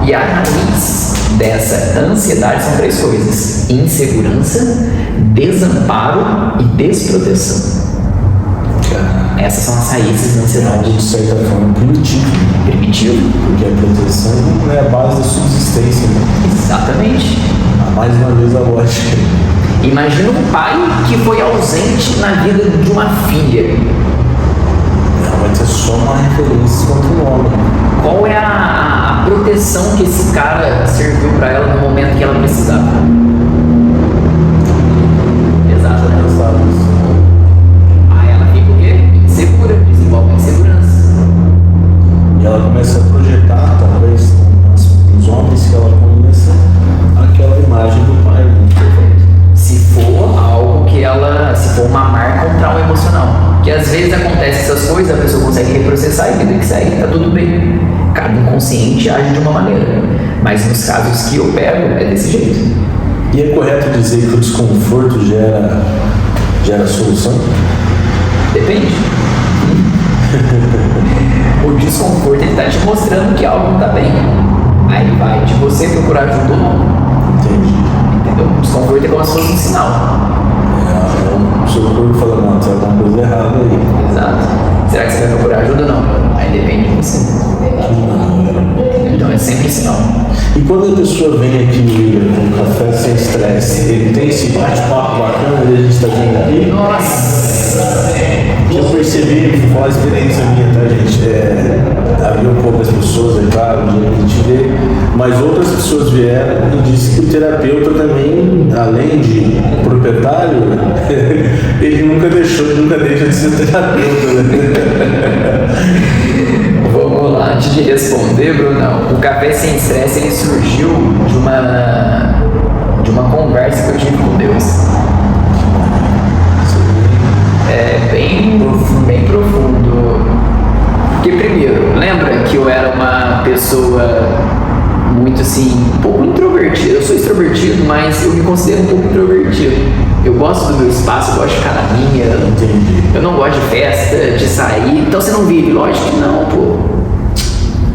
e a raiz dessa ansiedade são 3 coisas: insegurança, desamparo e desproteção. Essas são as raízes da ansiedade. De certa forma, primitivo. Primitivo? Porque a proteção é a base da subsistência, né? Exatamente. Mais uma vez a lógica. Imagina um pai que foi ausente na vida de uma filha. Não vai ter só uma referência contra o homem. qual é a proteção que esse cara serviu para ela no momento que ela precisava. Exato, né? Aí ela fica o quê? Insegura, desenvolve insegurança. E ela começa a projetar, talvez, nos homens que ela conheça, aquela imagem do pai. Perfeito. Se for algo que ela, se for uma marca ou um trauma emocional, que às vezes acontece essas coisas, a pessoa consegue reprocessar e vida que segue, tá tudo bem. Cada inconsciente age de uma maneira, mas nos casos que eu pego é desse jeito. E é correto dizer que o desconforto gera solução? Depende. O desconforto ele tá te mostrando que algo não tá bem. Aí vai de você procurar ajuda ou não. Entendi. Entendeu? O desconforto é como se fosse um sinal. O seu corpo fala, não, tem alguma coisa errada aí. Exato. Será que você vai procurar ajuda ou não? Aí depende de você. Então é sempre sinal. E quando a pessoa vem aqui com um café sem estresse, ele tem esse bate-papo bacana, a gente está vindo aqui. Nossa! Que eu percebi, vou falar a experiência minha, tá, gente? Abriu um pouco as pessoas, é claro, o dia que a gente vê, mas outras pessoas vieram e disse que o terapeuta também, além de proprietário, ele nunca deixa de ser terapeuta, né? Vamos lá, antes de responder, Brunão, o café sem estresse ele surgiu de uma conversa que eu tive com Deus. É bem profundo. Porque primeiro, lembra que eu era uma pessoa muito assim, um pouco introvertida. Eu sou extrovertido, mas eu me considero um pouco introvertido. Eu gosto do meu espaço, eu gosto de ficar na minha. Entendi. Eu não gosto de festa, de sair. Então você não vive? Lógico que não, pô.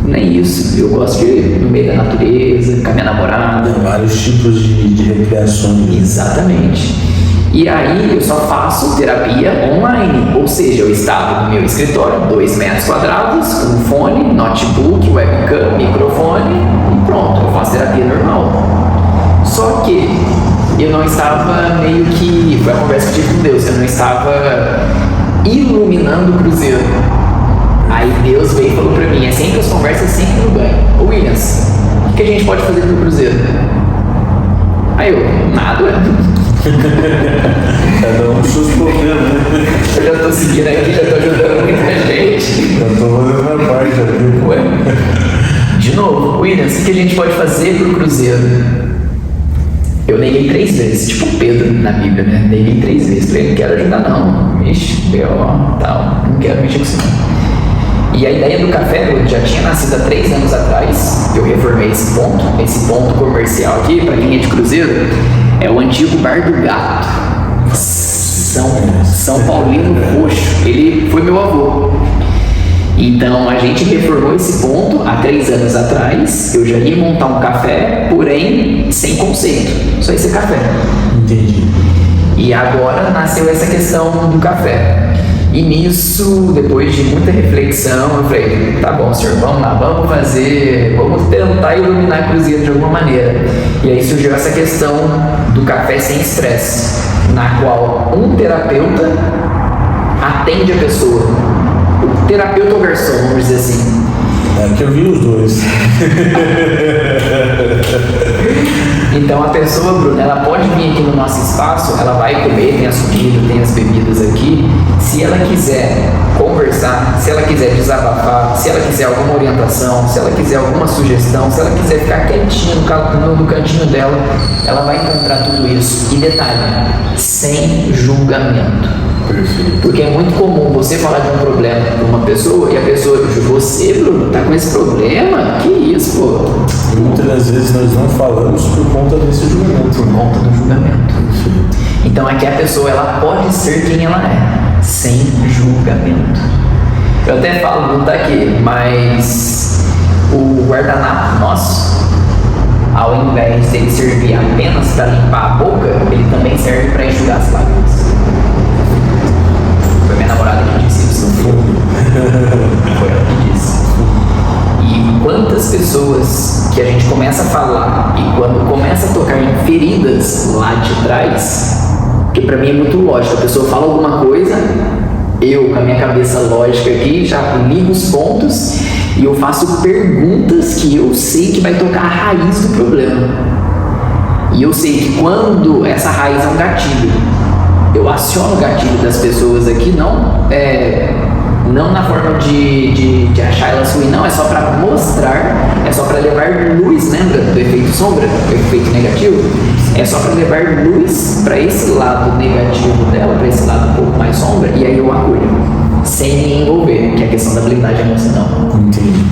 Nem isso. Eu gosto de ir no meio da natureza, com a minha namorada. Vários tipos de recreações. Exatamente. E aí eu só faço terapia online, ou seja, eu estava no meu escritório, 2 metros quadrados, com fone, notebook, webcam, microfone e pronto, eu faço terapia normal. Só que eu não estava meio que, foi a conversa que eu tive com Deus, eu não estava iluminando o cruzeiro. Aí Deus veio e falou pra mim, é sempre as conversas, sempre no banho. Ô Williams, o que a gente pode fazer pro cruzeiro? Aí eu, nada. Cada um com seus problemas, né? Eu já tô seguindo aqui, já tô ajudando muita gente. Já tô fazendo a minha parte aqui. Ué? De novo, Williams, o que a gente pode fazer pro cruzeiro? Eu neguei 3 vezes, tipo Pedro na Bíblia, né? Neguei 3 vezes, falei, não quero ajudar não. Ixi, B.O. tal, não quero mexer com isso não. E a ideia do café já tinha nascido há 3 anos atrás. Eu reformei esse ponto comercial aqui, para quem é de cruzeiro, é o antigo Bar do Gato. São Paulino Roxo. Ele foi meu avô. Então a gente reformou esse ponto há 3 anos atrás. Eu já ia montar um café, porém sem conceito. Só ia ser café. Entendi. E agora nasceu essa questão do café. E nisso, depois de muita reflexão, eu falei, tá bom, senhor, vamos lá, vamos tentar iluminar a cruzeiro de alguma maneira. E aí surgiu essa questão do café sem estresse, na qual um terapeuta atende a pessoa. O terapeuta ou garçom, vamos dizer assim. É que eu vi os dois. Então a pessoa, Bruno, ela pode vir aqui no nosso espaço, ela vai comer, tem as comidas, tem as bebidas aqui. Se ela quiser conversar, se ela quiser desabafar, se ela quiser alguma orientação, se ela quiser alguma sugestão, se ela quiser ficar quietinha no cantinho dela, ela vai encontrar tudo isso. E detalhe, sem julgamento. Perfeito. Porque é muito comum você falar de um problema para uma pessoa e a pessoa, você, Bruno, tá com esse problema? Que isso, pô? E muitas das vezes nós não falamos por conta desse julgamento. Por conta do julgamento. Então aqui a pessoa, ela pode ser quem ela é, sem julgamento. Eu até falo, não tá aqui, mas o guardanapo nosso, ao invés dele servir apenas para limpar a boca, ele também serve para enxugar as lágrimas. Foi minha namorada que disse isso, não foi eu. Foi ela que disse. E quantas pessoas que a gente começa a falar e quando começa a tocar em feridas lá de trás, que pra mim é muito lógico, a pessoa fala alguma coisa, eu com a minha cabeça lógica aqui já ligo os pontos E eu faço perguntas que eu sei que vai tocar a raiz do problema. E eu sei que quando essa raiz é um gatilho, eu aciono o gatilho das pessoas aqui, não na forma de achar elas ruins, não, é só para mostrar, é só para levar luz, lembra do efeito sombra, do efeito negativo? É só para levar luz para esse lado negativo dela, para esse lado um pouco mais sombra, e aí eu acolho, sem me envolver, que é a questão da habilidade emocional. Entendi.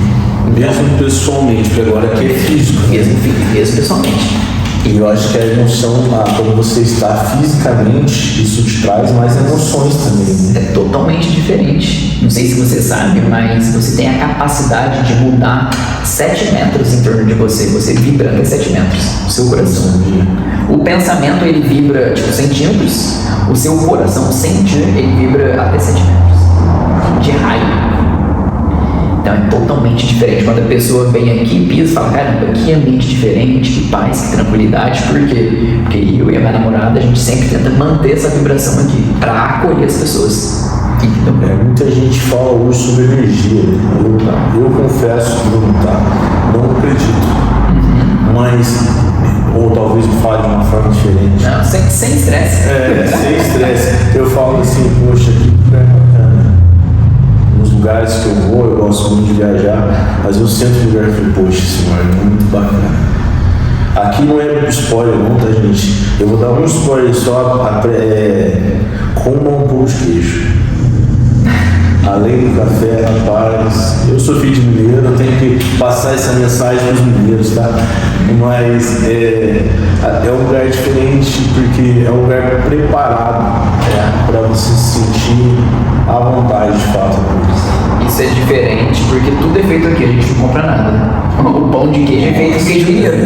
Mesmo pessoalmente, porque agora aqui é físico. Mesmo pessoalmente. E eu acho que a emoção, quando você está fisicamente, isso te traz mais emoções também, né? É totalmente diferente. Não sei se você sabe, mas você tem a capacidade de mudar 7 metros em torno de você. Você vibra até 7 metros, o seu coração. O pensamento, ele vibra tipo centímetros. O seu coração, o sentir, ele vibra até 7 metros de raio. Então é totalmente diferente. Quando a pessoa vem aqui, pisa e fala, caramba, que ambiente diferente, que paz, que tranquilidade. Por quê? Porque eu e a minha namorada, a gente sempre tenta manter essa vibração aqui, para acolher as pessoas. Entendeu? Muita gente fala hoje sobre energia, né? Eu confesso que não acredito. Mas, ou talvez me fale de uma forma diferente. Não, sem estresse. Sem estresse. Eu falo assim, poxa, que lugar bacana. Nos lugares que eu vou, eu gosto muito de viajar, mas eu sempre lugar e falei, poxa, esse lugar é muito bacana. Aqui não é spoiler não, tá, gente? Eu vou dar um spoiler só, comam um pão de queijo. Além do café, rapaz, eu sou filho de mineiro, eu tenho que passar essa mensagem para os mineiros, tá? Mas é um lugar diferente porque é um lugar preparado para você se sentir à vontade de fato. Isso é diferente porque tudo é feito aqui, a gente não compra nada. O pão de queijo é feito de queijo mineiro.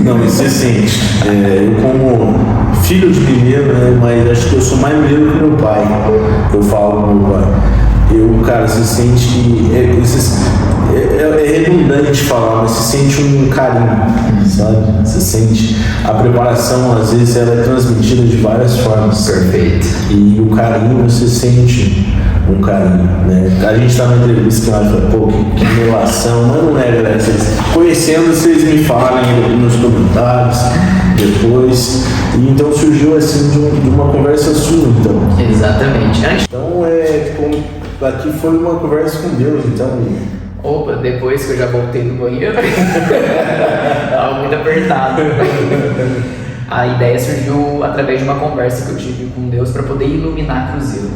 Não, isso é sente. Eu como filho de mineiro, né, mas acho que eu sou mais mineiro que meu pai. Eu falo com meu pai. Cara, se sente que é redundante falar, mas se sente um carinho, sabe? Você sente a preparação, às vezes ela é transmitida de várias formas. Perfeito. E o carinho, você sente um carinho, né? A gente tá na entrevista que ela fala, pô, que relação, mas não é, galera. Conhecendo, vocês me falem nos comentários depois. E então surgiu assim de uma conversa sua, então. Exatamente. Então aqui foi uma conversa com Deus, então. Opa, depois que eu já voltei do banheiro, estava muito apertado. A ideia surgiu através de uma conversa que eu tive com Deus para poder iluminar Cruzeiro.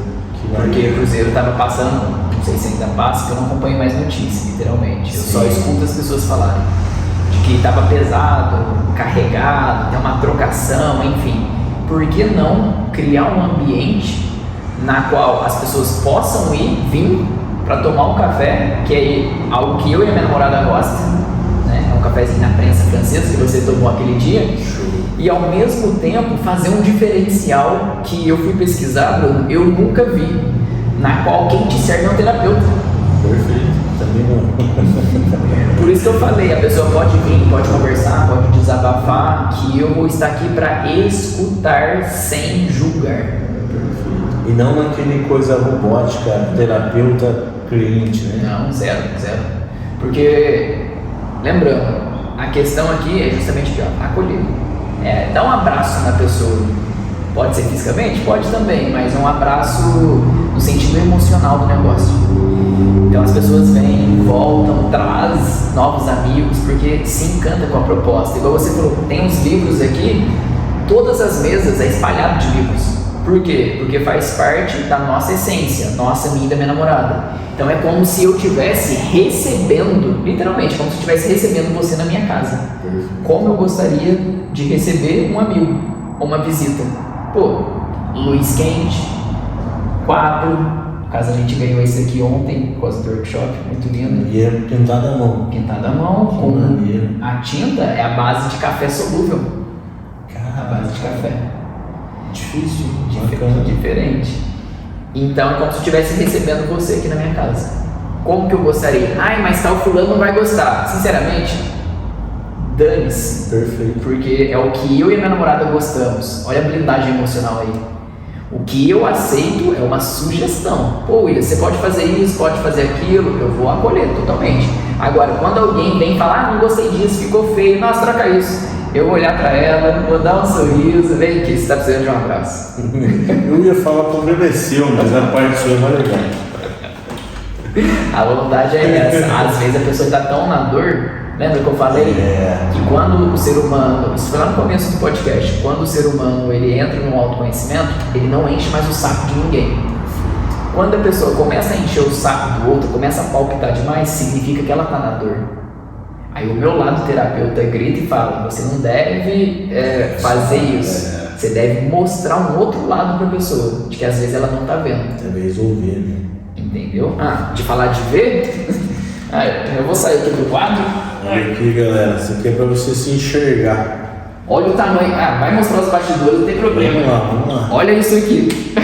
Porque Cruzeiro estava passando, não sei se ainda passa, porque eu não acompanho mais notícias, literalmente. Eu só escuto as pessoas falarem de que estava pesado, carregado, tem uma trocação, enfim. Por que não criar um ambiente na qual as pessoas possam vir para tomar um café, que é algo que eu e a minha namorada gostam, né? É um cafezinho na prensa francesa que você tomou aquele dia, e ao mesmo tempo fazer um diferencial que eu fui pesquisar, Bruno, eu nunca vi, na qual quem te serve é um terapeuta. Perfeito, também não. Por isso que eu falei, a pessoa pode vir, pode conversar, pode desabafar, que eu vou estar aqui para escutar sem julgar. E não naquele coisa robótica, terapeuta, cliente, né? Não, zero. Porque, lembrando, a questão aqui é justamente acolher. Dar um abraço na pessoa. Pode ser fisicamente? Pode também, mas um abraço no sentido emocional do negócio. Então as pessoas vêm, voltam, traz novos amigos, porque se encanta com a proposta. Igual você falou, tem uns livros aqui, todas as mesas é espalhado de livros. Por quê? Porque faz parte da nossa essência, nossa, minha e da minha namorada. Então é como se eu estivesse recebendo, literalmente, como se eu estivesse recebendo você na minha casa. Como eu gostaria de receber um amigo, ou uma visita. Pô, luz quente, quadro, no caso a gente ganhou esse aqui ontem, por causa do workshop, muito lindo. E é pintado à mão. Pintado à mão, com a tinta é a base de café solúvel. A base de café. Difícil, diferente. Então é como se eu estivesse recebendo você aqui na minha casa. Como que eu gostaria? Ai, mas tal fulano não vai gostar. Sinceramente, dane-se. Perfeito. Porque é o que eu e a minha namorada gostamos. Olha a blindagem emocional aí. O que eu aceito é uma sugestão. Pô, William, você pode fazer isso, pode fazer aquilo, eu vou acolher totalmente. Agora, quando alguém vem falar, não gostei disso, ficou feio, nossa, troca isso. Eu vou olhar pra ela, vou dar um sorriso, vem aqui, você tá precisando de um abraço. Eu ia falar pro seu, mas a parte sua é mais legal. A vontade é essa. Às vezes a pessoa tá tão na dor, lembra que eu falei? Que quando o ser humano, isso foi lá no começo do podcast, quando o ser humano ele entra no autoconhecimento, ele não enche mais o saco de ninguém. Quando a pessoa começa a encher o saco do outro, começa a palpitar demais, significa que ela tá na dor. Aí o meu lado terapeuta grita e fala, você não deve fazer isso. Você deve mostrar um outro lado pra pessoa, de que às vezes ela não tá vendo. Deve resolver, né? Entendeu? De falar de ver, eu vou sair aqui do quadro. Olha aqui, galera, isso aqui é pra você se enxergar. Olha o tamanho, vai mostrar os bastidores, não tem problema. Vamos lá. Olha isso aqui.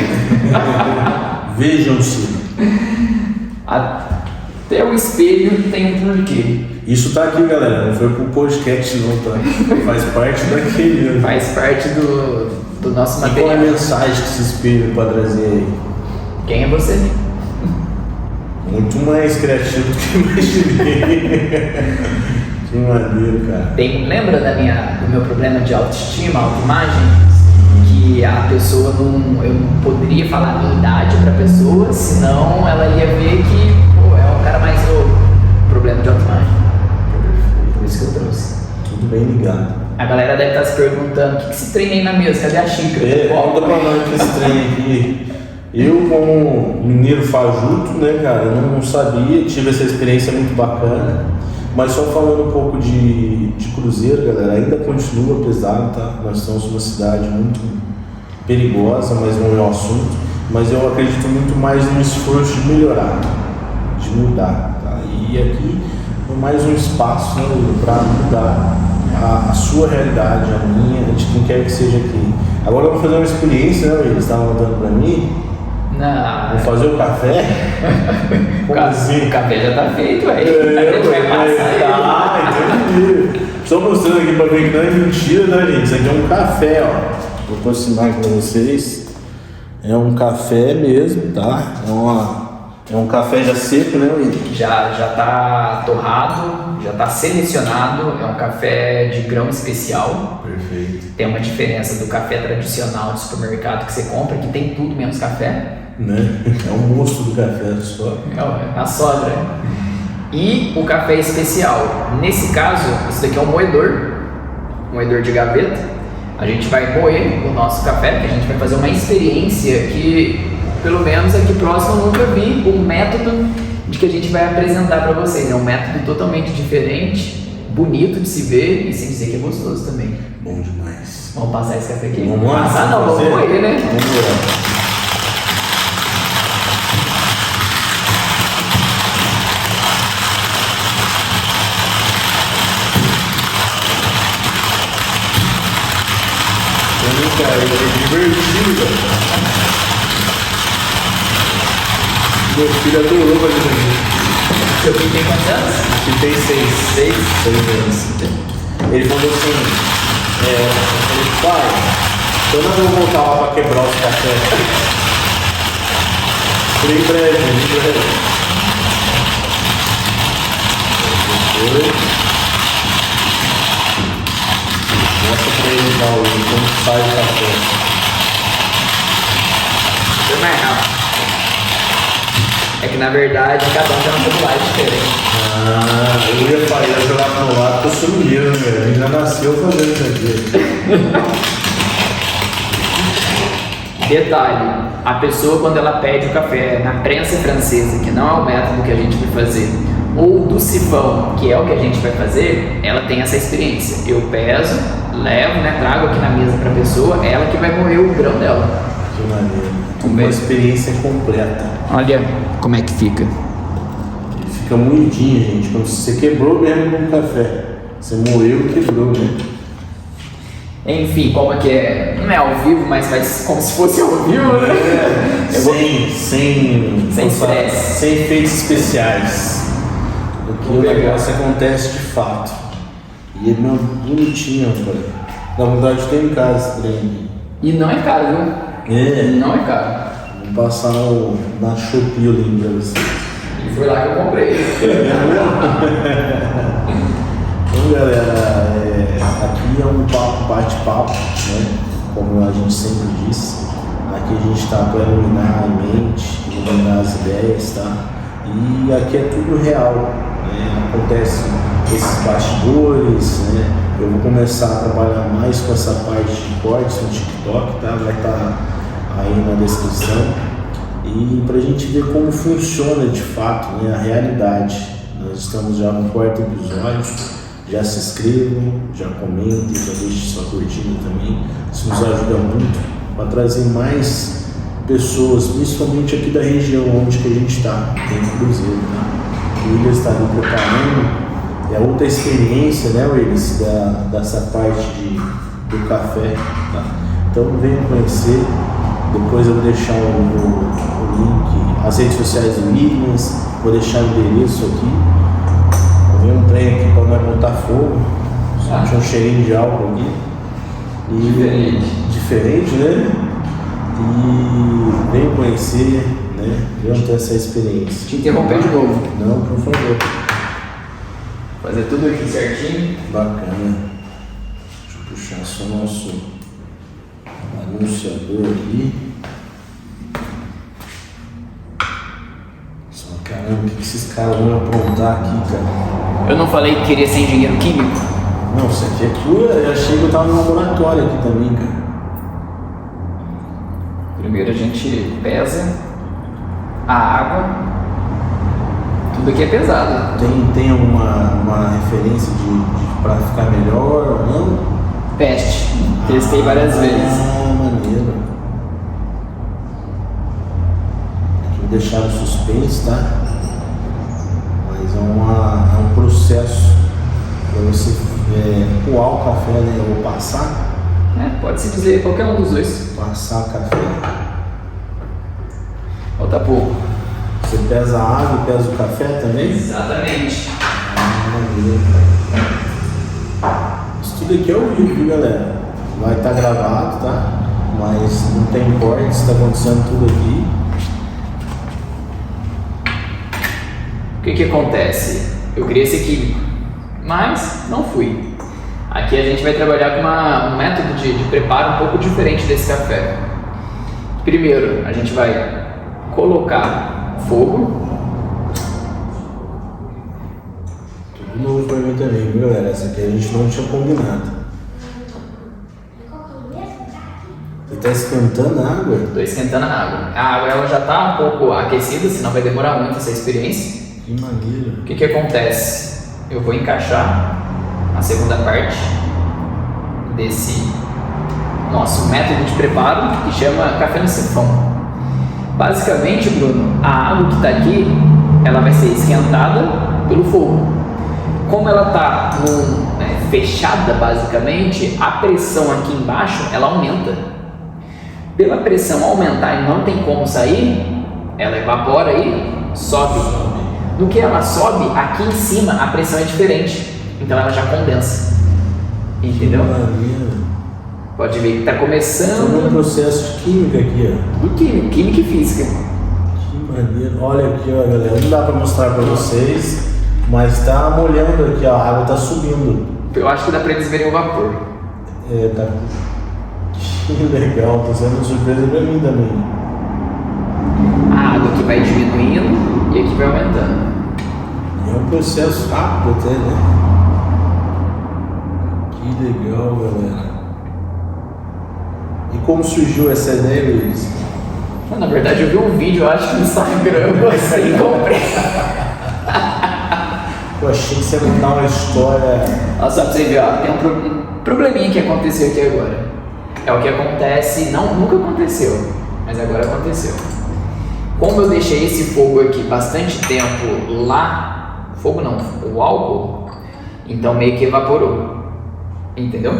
Vejam-se. Até o espelho tem um porquê. Isso tá aqui, galera, não foi pro podcast não, tá? Faz parte daquele. Faz parte do nosso E qual é material. a mensagem que esse espelho pode trazer aí? Quem é você? Muito mais criativo do que imaginei. Que maneiro, cara. Lembra do meu problema de autoestima, autoimagem? Que a pessoa eu não poderia falar a minha idade pra pessoa, senão ela ia ver que é um cara mais novo. Problema de autoimagem. Por isso que eu trouxe. Tudo bem ligado. A galera deve estar se perguntando, o que se treina aí na mesa? Cadê a xícara? Conta pra nós que esse trem aqui. Eu, como mineiro fajuto, né, cara, eu não sabia, tive essa experiência muito bacana. Mas só falando um pouco de Cruzeiro, galera, ainda continua pesado, tá? Nós estamos numa cidade muito perigosa, mas não é o assunto. Mas eu acredito muito mais no esforço de melhorar, de mudar, tá? E aqui é mais um espaço, né, para mudar a sua realidade, a minha, de quem quer que seja aqui. Agora eu vou fazer uma experiência, né, eles estavam contando pra mim. Não. Vou fazer o café? Como assim? O café já tá feito, velho. A gente vai passar entendi. Só mostrando aqui pra ver que não é mentira, né, gente? Isso aqui é um café, ó. Vou aproximar aqui pra vocês. É um café mesmo, tá? É um café já seco, né, William? Já tá torrado, já tá selecionado. É um café de grão especial. Perfeito. Tem uma diferença do café tradicional de supermercado que você compra, que tem tudo menos café. Né? É um moço do café só. É a sogra. E o café especial. Nesse caso, isso daqui é um moedor de gaveta. A gente vai moer o nosso café, que a gente vai fazer uma experiência que, pelo menos aqui próximo, eu nunca vi um método de que a gente vai apresentar para vocês. É um método totalmente diferente, bonito de se ver e sem dizer que é gostoso também. Bom demais. Vamos passar esse café aqui? Vamos lá? Passar não, vamos moer, né? Vamos lá. Cara, é divertido, velho. Meu filho adorou fazer isso aqui. Seu filho tem quantos anos? Ele tem 6 anos. Ele falou assim, pai, quando eu vou voltar lá pra quebrar os cafés? Falei, em breve. Mostra pra ele como sai o café. Foi mais rápido. É que na verdade cada um tem uma celular diferente. Eu ia falar, ia jogar pro lado, tô sumindo, velho. Ele já nasceu fazendo isso aqui. Detalhe, a pessoa quando ela pede o café na prensa francesa, que não é o método que a gente vai fazer, ou do sifão, que é o que a gente vai fazer, ela tem essa experiência. Eu peso, levo, né, trago aqui na mesa pra pessoa, ela que vai moer o grão dela. Que maneiro. Vamos Uma ver. experiência completa. Olha como é que fica. Ele fica moidinho, gente. Como se você quebrou mesmo com o café. Você moeu e quebrou, né? Enfim, como é que é? Não é ao vivo, mas faz como se fosse ao vivo, né? Sem estresse. sem efeitos especiais. Porque o negócio acontece de fato. E é bonitinho, cara. Dá vontade de ter em casa esse trem. E não é caro, viu? Não é caro. Vou passar na Shopee o link pra vocês. E foi lá que eu comprei. Então, galera, aqui é um bate-papo, né? Como a gente sempre diz. Aqui a gente está para iluminar a mente, iluminar as ideias, tá? E aqui é tudo real, né? Acontece esses bastidores, né? Eu vou começar a trabalhar mais com essa parte de cortes no TikTok, tá? Vai estar aí na descrição. E para a gente ver como funciona de fato, né, a realidade. Nós estamos já no 4º episódio. Já se inscrevam, já comentem, já deixem sua curtida também. Isso nos ajuda muito para trazer mais pessoas, principalmente aqui da região onde que a gente está, dentro do Cruzeiro, tá? O Williams está ali preparando. É outra experiência, né, Williams, dessa parte do café, tá? Então venham conhecer. Depois eu vou deixar o link, as redes sociais do Williams, vou deixar o endereço aqui. Eu vi um trem aqui para nós botar fogo, tinha um cheirinho de álcool aqui. Diferente, né? E venham conhecer, né? Venham ter essa experiência. Te interromper de novo. Não, por favor. Fazer tudo aqui certinho. Bacana. Deixa eu puxar só o nosso anunciador aqui. Só caramba, o que esses caras vão aprontar aqui, cara? Eu não falei que queria ser engenheiro químico? Não, isso aqui é pura. Eu achei que eu tava no laboratório aqui também, cara. Primeiro a gente pesa a água. Tudo aqui é pesado. Tem uma referência pra ficar melhor ou não? Teste. Testei várias vezes. Maneiro. Aqui vou deixar no suspense, tá? Mas é um processo para você coar o café, né? Eu vou passar. Pode-se dizer qualquer um dos dois. Passar café. Falta pouco. Você pesa a água e pesa o café também? Exatamente. Maneiro. Isso tudo aqui é ao vivo, viu, galera? Vai estar gravado, tá? Mas não tem corte, está acontecendo tudo aqui. O que acontece? Eu queria ser químico, mas não fui. Aqui a gente vai trabalhar com um método de preparo um pouco diferente desse café. Primeiro, a gente vai colocar fogo. Tudo novo para mim também, viu, galera? Essa aqui a gente não tinha combinado. Você está esquentando a água? Estou esquentando a água. A água ela já está um pouco aquecida, senão vai demorar muito essa experiência. Que maneiro. O que acontece? Eu vou encaixar a segunda parte desse nosso método de preparo que chama café no sifão. Basicamente, Bruno, a água que está aqui, ela vai ser esquentada pelo fogo. Como ela está fechada, basicamente, a pressão aqui embaixo, ela aumenta. Pela pressão aumentar e não tem como sair, ela evapora e sobe. No que ela sobe, aqui em cima a pressão é diferente, então ela já condensa. Entendeu? Pode ver que está começando. É um processo de química aqui, ó. Do química e física. Que maneiro. Olha aqui, ó, galera. Não dá para mostrar para vocês, mas está molhando aqui, ó. A água está subindo. Eu acho que dá para eles verem o vapor. Tá. Que legal, tá sendo surpresa para mim também. A água aqui vai diminuindo e aqui vai aumentando. É um processo rápido até, né? Que legal, galera. E como surgiu essa ideia, Luiz? Na verdade, eu vi um vídeo, eu acho, no Instagram, e comprei. Eu achei que você ia contar uma história. Olha só pra você ver, ó, tem um probleminha que aconteceu aqui agora. É o que acontece, nunca aconteceu, mas agora aconteceu. Como eu deixei esse fogo aqui bastante tempo lá, fogo não, o álcool, então meio que evaporou. Entendeu?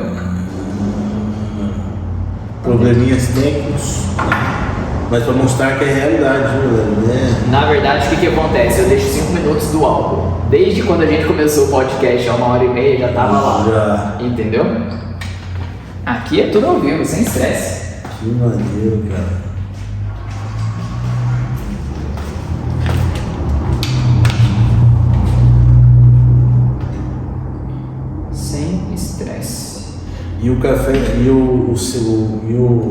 Probleminhas técnicos, mas para mostrar que é realidade, né? Na verdade, o que acontece? Eu deixo 5 minutos do álcool. Desde quando a gente começou o podcast, há 1h30, já tava lá. Já. Entendeu? Aqui é tudo ao vivo, sem estresse. Que maneiro, cara. Sem estresse. E o café, e o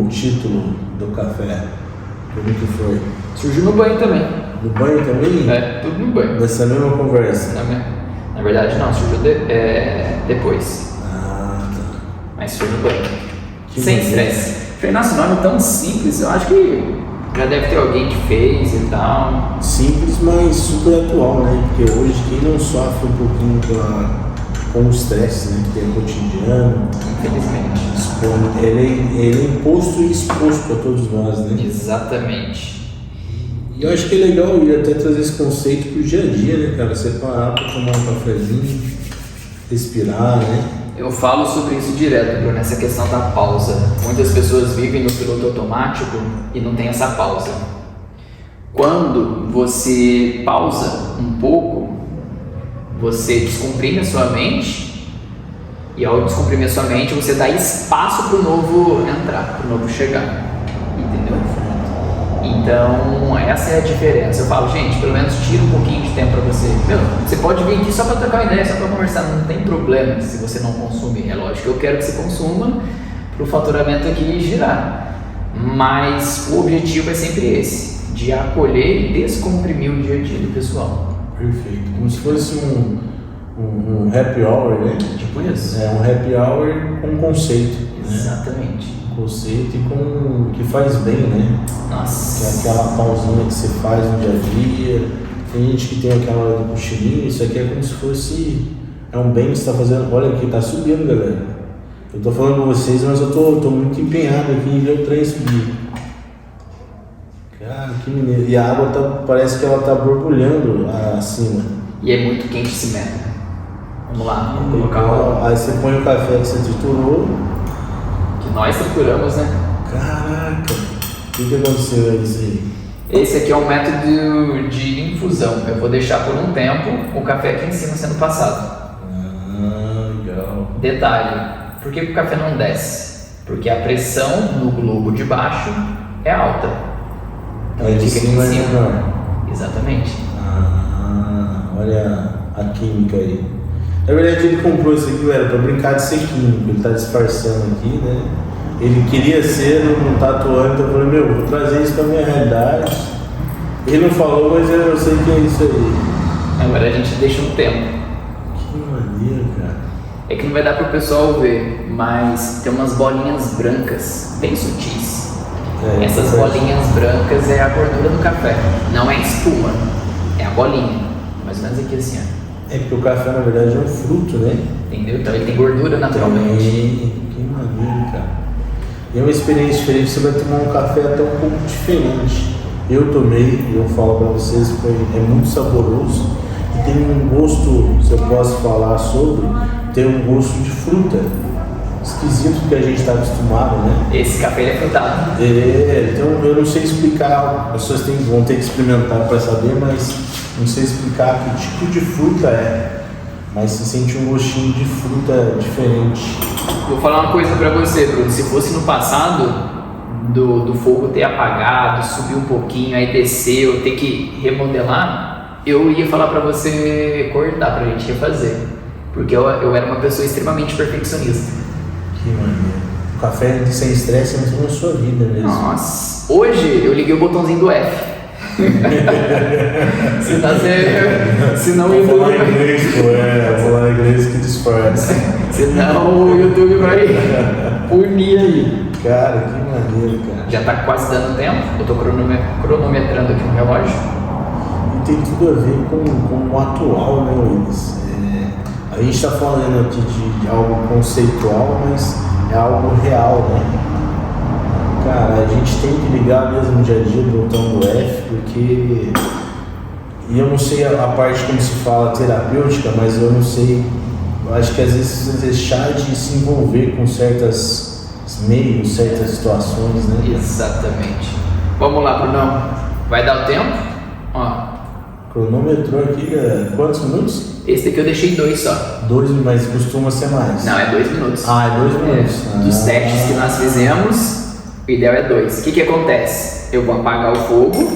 título do café? Como que foi? Surgiu no banho também. No banho também? É, tudo no banho. Nessa mesma conversa? Na verdade não, surgiu depois. Ah, tá. Mas surgiu no banho. Que Sem maneiro. estresse. Falei, nossa, nome tão simples, eu acho que já deve ter alguém que fez e tal. Simples, mas super atual, né? Porque hoje quem não sofre um pouquinho com o estresse, né? Que é cotidiano, Infelizmente. ele é imposto e exposto para todos nós, né? Exatamente. E eu acho que é legal ir até trazer esse conceito pro dia a dia, né, cara? Você parar para tomar um cafezinho, respirar, né? Eu falo sobre isso direto, Bruno, essa questão da pausa. Muitas pessoas vivem no piloto automático e não tem essa pausa. Quando você pausa um pouco, você descomprime a sua mente e ao descomprimir a sua mente, você dá espaço para o novo entrar, para o novo chegar. Entendeu? Então, essa é a diferença. Eu falo, gente, pelo menos tira um pouquinho de tempo para você. Meu, você pode vir aqui só para trocar uma ideia, só para conversar, não tem problema se você não consumir. É lógico que eu quero que você consuma para o faturamento aqui girar. Mas o objetivo é sempre esse, de acolher e descomprimir o dia a dia do pessoal. Perfeito. Como se fosse um happy hour, né? Tipo isso. É um happy hour com conceito, né? Exatamente. Conceito e que faz bem, né? Nossa. Que é aquela pausinha que você faz no dia a dia. Tem gente que tem aquela hora do cochilinho, isso aqui é como se fosse um bem que você está fazendo. Olha aqui, tá subindo, galera. Eu tô falando com vocês, mas eu tô muito empenhado aqui em ver o trem subir. Cara, que mineiro. E a água parece que ela tá borbulhando acima. E é muito quente esse metro. Vamos lá, vamos colocar o Aí você põe o café que você triturou. que nós trituramos, né? Caraca, o que aconteceu aí, isso aí? Esse aqui é um método de infusão. Eu vou deixar por um tempo o café aqui em cima sendo passado. Legal. Detalhe, por que o café não desce? Porque a pressão no globo de baixo é alta. Então ele fica aqui em cima. Menor. Exatamente. Olha a química aí. Na verdade ele comprou isso aqui, era pra brincar de ser químico, ele tá disfarçando aqui, né? Ele queria ser um tatuante, então eu falei, meu, vou trazer isso pra minha realidade. Ele não falou, mas eu sei que é isso aí. Agora a gente deixa um tempo. Que maneiro, cara. É que não vai dar pro pessoal ver, mas tem umas bolinhas brancas, bem sutis. Essas bolinhas brancas é a gordura do café. Não é espuma, é a bolinha. Mais ou menos aqui assim, ó. É porque o café na verdade é um fruto, né? Entendeu? Então ele tem gordura naturalmente. Que maneiro, cara. E é uma experiência diferente, você vai tomar um café até um pouco diferente. Eu tomei, eu falo pra vocês, é muito saboroso. E tem um gosto, se eu posso falar sobre, tem um gosto de fruta. Esquisito que a gente está acostumado, né? Esse café é frutado. Então eu não sei explicar, as pessoas vão ter que experimentar para saber, mas não sei explicar que tipo de fruta é. Mas se sente um gostinho de fruta diferente. Vou falar uma coisa pra você, Bruno. Se fosse no passado, do fogo ter apagado, subir um pouquinho, aí desceu, ter que remodelar, eu ia falar pra você cortar, pra gente refazer. Porque eu era uma pessoa extremamente perfeccionista. Que maneiro. O café sem estresse entrou na sua vida mesmo. Nossa. Hoje eu liguei o botãozinho do F. Senão o YouTube falar inglês, pô, falar inglês que disfarça. Senão o YouTube vai punir aí. Cara, que maneiro, cara. Já tá quase dando tempo, eu tô cronometrando aqui no relógio. E tem tudo a ver com o atual, né, Willis? A gente tá falando aqui de algo conceitual, mas é algo real, né? Cara, a gente tem que ligar mesmo no dia a dia do botão do F, porque... E eu não sei a parte como se fala terapêutica, mas eu não sei... Eu acho que às vezes você deixar de se envolver com certos meios, certas situações, né? Exatamente. Vamos lá, Brunão. Vai dar o tempo? Ó. Cronometrou aqui, quantos minutos? Esse daqui eu deixei 2 só. 2, mas costuma ser mais. Não, é 2 minutos. Ah, é 2 minutos. Dos testes que nós fizemos, O ideal é 2. O que acontece? Eu vou apagar o fogo,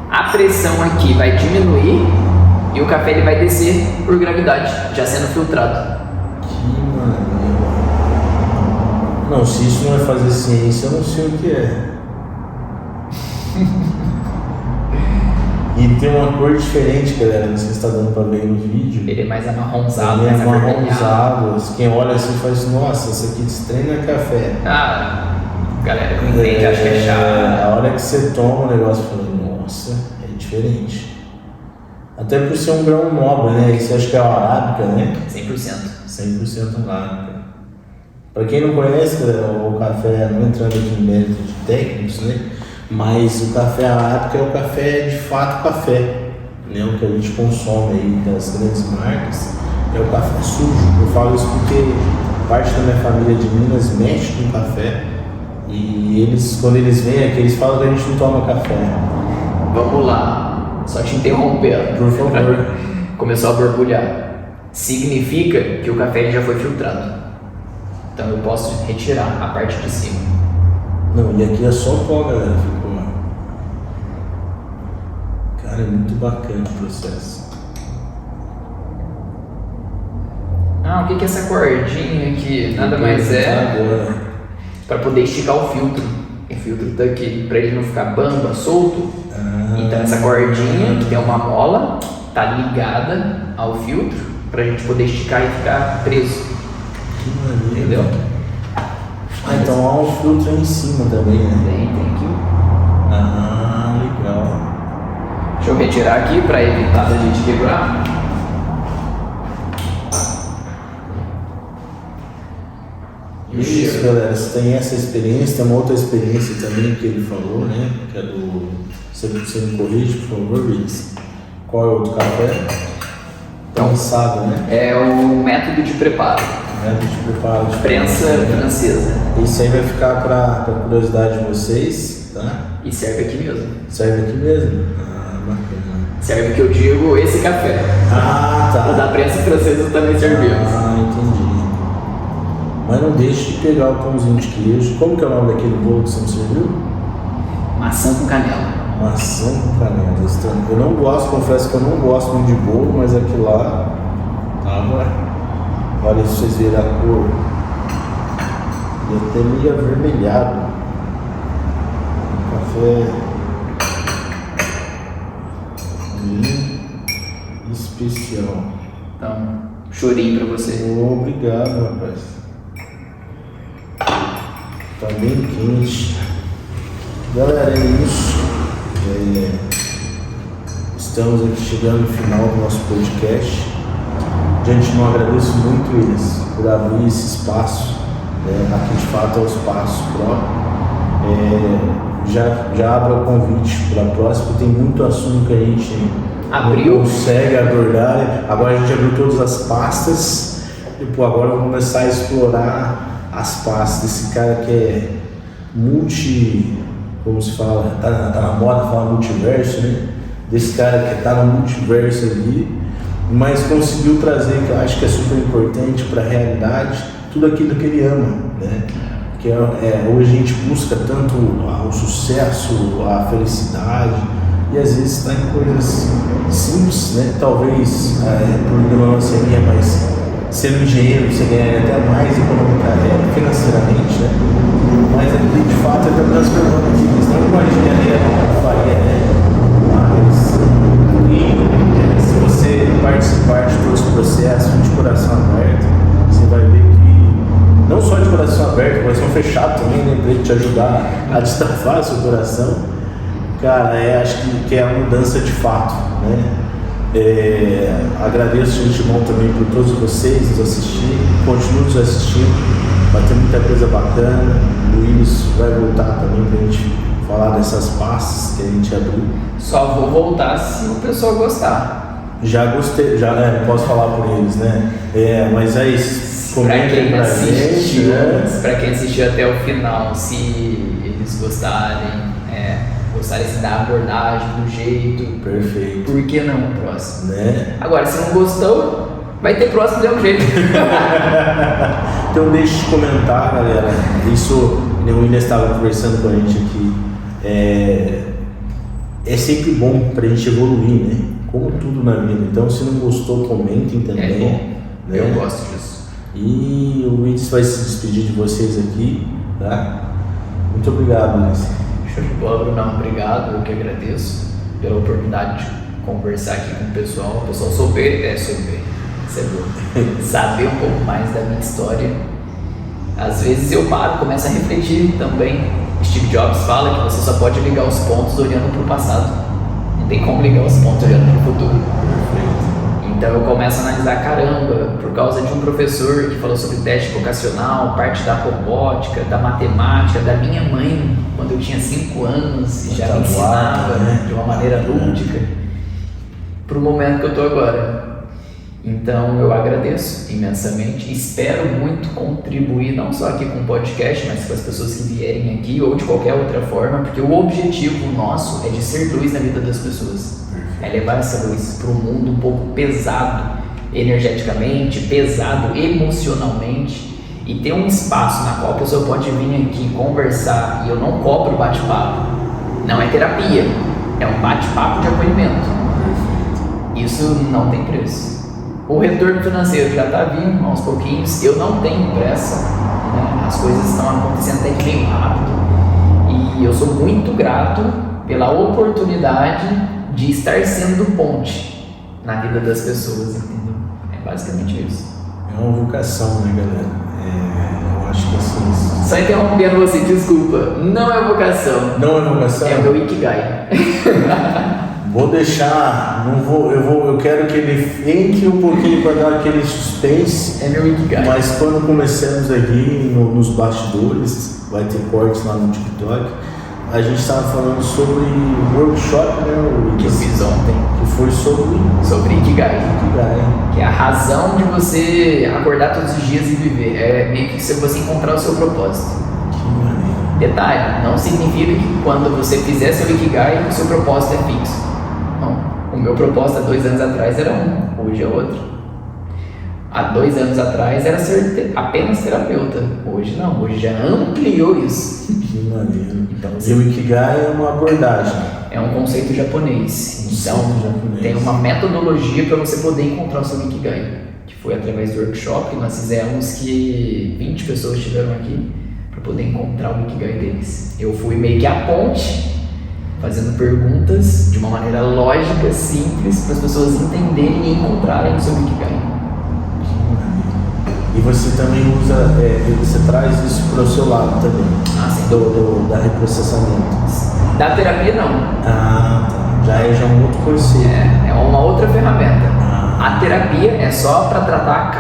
a pressão aqui vai diminuir e o café ele vai descer por gravidade, já sendo filtrado. Que maneiro. Não, se isso não é fazer ciência, eu não sei o que é. E tem uma cor diferente, galera, não sei se está dando para ver no vídeo. Ele é mais amarronzado, Ele é mais amarronzado. Quem olha assim faz, nossa, isso aqui de trem não é café. Ah, galera que não entende, acho que é chato. A hora que você toma o negócio, fala, nossa, é diferente. Até por ser um grão nobre, né? Isso acho que é a arábica, né? 100%. 100% arábica. Para quem não conhece, o café, não entrando aqui em mérito de técnicos, né? Mas o café arábica é o café, de fato, café, né? O que a gente consome aí das grandes marcas é o café sujo. Eu falo isso porque parte da minha família de Minas mexe com café e eles, quando eles vêm aqui, eles falam que a gente não toma café. Vamos lá, só te interrompendo. Por favor. Começou a borbulhar. Significa que o café já foi filtrado. Então eu posso retirar a parte de cima. Não, e aqui é só pó, galera. Ficou. Cara, é muito bacana o processo. Ah, o que é essa cordinha aqui? Nada mais é para poder esticar o filtro. O filtro tá aqui, para ele não ficar bamba, solto. Então essa cordinha, que tem uma mola, tá ligada ao filtro pra gente poder esticar e ficar preso. Que maneiro. Entendeu? Ah, então há um filtro aí em cima também, né? Tem aqui. Ah, legal. Deixa eu retirar aqui para evitar da gente quebrar. Isso, galera, você tem essa experiência, tem uma outra experiência também que ele falou, né? Que é do. Você me corrige, por favor, Luiz. Qual é o outro café? Prensado, né? É o método de preparo. Método de preparo. De Prensa francesa. Isso aí vai ficar para curiosidade de vocês, tá? E serve aqui mesmo. Serve aqui mesmo? Ah, bacana. Serve que eu digo esse café. Ah, tá. O da prensa francesa também servimos. Ah, entendi. Mas não deixe de pegar o pãozinho de queijo. Como que é o nome daquele bolo que você me serviu? Maçã com canela. Maçã com canela. Eu não gosto, confesso que eu não gosto muito de bolo, mas aquilo lá tava. Olha se vocês verem a cor. E até meio avermelhado. Café especial. Então, chorinho pra você. Obrigado, rapaz. Tá bem quente. Galera, é isso. Estamos aqui chegando no final do nosso podcast. De antemão agradeço muito eles por abrir esse espaço. Aqui de fato é o espaço próprio. Já abro o convite para a próxima, tem muito assunto que a gente não consegue abordar. Agora a gente abriu todas as pastas e agora vamos começar a explorar as pastas desse cara que é como se fala, tá na moda falar multiverso, né? Desse cara que tá no multiverso ali, mas conseguiu trazer, que eu acho que é super importante para a realidade, tudo aquilo que ele ama, né? Que hoje a gente busca tanto o sucesso, a felicidade, e às vezes está em coisas simples, né? Talvez por ignorância minha, mas sendo engenheiro você ganha até mais financeiramente, né? Mas aqui de fato é transformando vidas, não com a engenharia não faria, né? Mas se você participar de todo esse processo de coração aberto, você vai ver que não só de coração aberto, coração fechado também, né? Para te ajudar a destravar seu coração, cara, acho que é a mudança de fato, né? Agradeço de antemão também por todos vocês nos assistirem, continuem nos assistindo, vai ter muita coisa bacana. O Luiz vai voltar também pra gente falar dessas pastas que a gente abriu. Só vou voltar se o pessoal gostar. Já gostei, não posso falar por eles, né? Mas é isso. Comentem pra gente, né? Pra quem assistiu até o final, se eles gostarem, gostarem da abordagem, do jeito. Perfeito. Por que não o próximo? Né? Agora, se não gostou, vai ter próximo de um jeito. Então deixe de comentar, galera. Isso nem o William estava conversando com a gente aqui, é sempre bom para a gente evoluir, né? Como tudo na vida. Então, se não gostou, comentem também. É bom. Né? Eu gosto disso. E o Willis vai se despedir de vocês aqui, tá? Muito obrigado, Willis. Show de bola, Brunão. Obrigado, eu que agradeço pela oportunidade de conversar aqui com o pessoal. O pessoal saber, isso é bom. Saber um pouco mais da minha história. Às vezes eu paro, começo a refletir também. Steve Jobs fala que você só pode ligar os pontos olhando para o passado. Não tem como ligar os pontos olhando para o futuro. Então eu começo a analisar, caramba, por causa de um professor que falou sobre teste vocacional, parte da robótica, da matemática, da minha mãe, quando eu tinha 5 anos e já me ensinava de uma maneira lúdica, para o momento que eu estou agora. Então eu agradeço imensamente, espero muito contribuir não só aqui com o podcast, mas com as pessoas que vierem aqui ou de qualquer outra forma, porque o objetivo nosso é de ser luz na vida das pessoas, é levar essa luz para um mundo um pouco pesado energeticamente, pesado emocionalmente, e ter um espaço na qual a pessoa pode vir aqui conversar, e eu não cobro bate-papo, não é terapia, é um bate-papo de acolhimento, isso não tem preço. O retorno financeiro já está vindo aos pouquinhos, eu não tenho pressa, né? As coisas estão acontecendo até que bem rápido e eu sou muito grato pela oportunidade de estar sendo ponte na vida das pessoas, entendeu? É basicamente isso. É uma vocação, né, galera? Eu acho que assim... Só interrompendo você, desculpa, não é vocação. Não é vocação? É o meu Ikigai. Vou deixar, eu quero que ele entre um pouquinho para dar aquele suspense. É meu Ikigai. Mas quando começamos aqui nos bastidores, vai ter cortes lá no TikTok, a gente estava falando sobre o workshop, né? Que eu fiz ontem. Que foi sobre Ikigai. Que é a razão de você acordar todos os dias e viver. É meio que você encontrar o seu propósito. Que maneiro. Detalhe, não significa que quando você fizer seu Ikigai, o seu propósito é fixo. Não, o meu propósito há 2 anos atrás era um, hoje é outro. Há 2 anos atrás era ser apenas terapeuta, hoje não, hoje já ampliou isso. Que maneiro. Então, e o Ikigai é uma abordagem. É um conceito japonês. Tem uma metodologia para você poder encontrar o seu Ikigai, que foi através do workshop que nós fizemos, que 20 pessoas estiveram aqui para poder encontrar o Ikigai deles. Eu fui meio que a ponte, fazendo perguntas de uma maneira lógica, simples, para as pessoas entenderem e encontrarem o seu Ikigai. E você também usa, você traz isso para o seu lado também? Ah, sim. Da reprocessamento? Da terapia, não. Ah, tá. Já é um outro conceito. É uma outra ferramenta. A terapia é só para tratar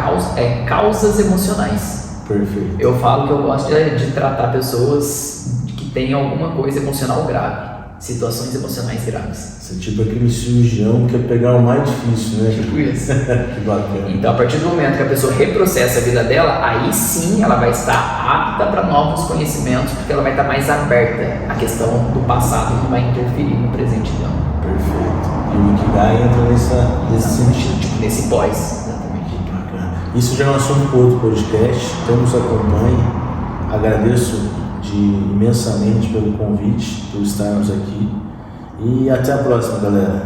causas emocionais. Perfeito. Eu falo que eu gosto de tratar pessoas que têm alguma coisa emocional grave. Situações emocionais graves. Você é tipo aquele cirurgião que quer pegar o mais difícil, né? Tipo isso. Que bacana. Então, a partir do momento que a pessoa reprocessa a vida dela, aí sim ela vai estar apta para novos conhecimentos, porque ela vai estar mais aberta à questão do passado, que vai interferir no presente dela. Perfeito. E o Ikigai entra nesse sentido. Tipo, nesse pós, exatamente. Bacana. Isso já é um assunto para outro podcast, então nos acompanhe. Agradeço imensamente pelo convite, por estarmos aqui. E até a próxima, galera.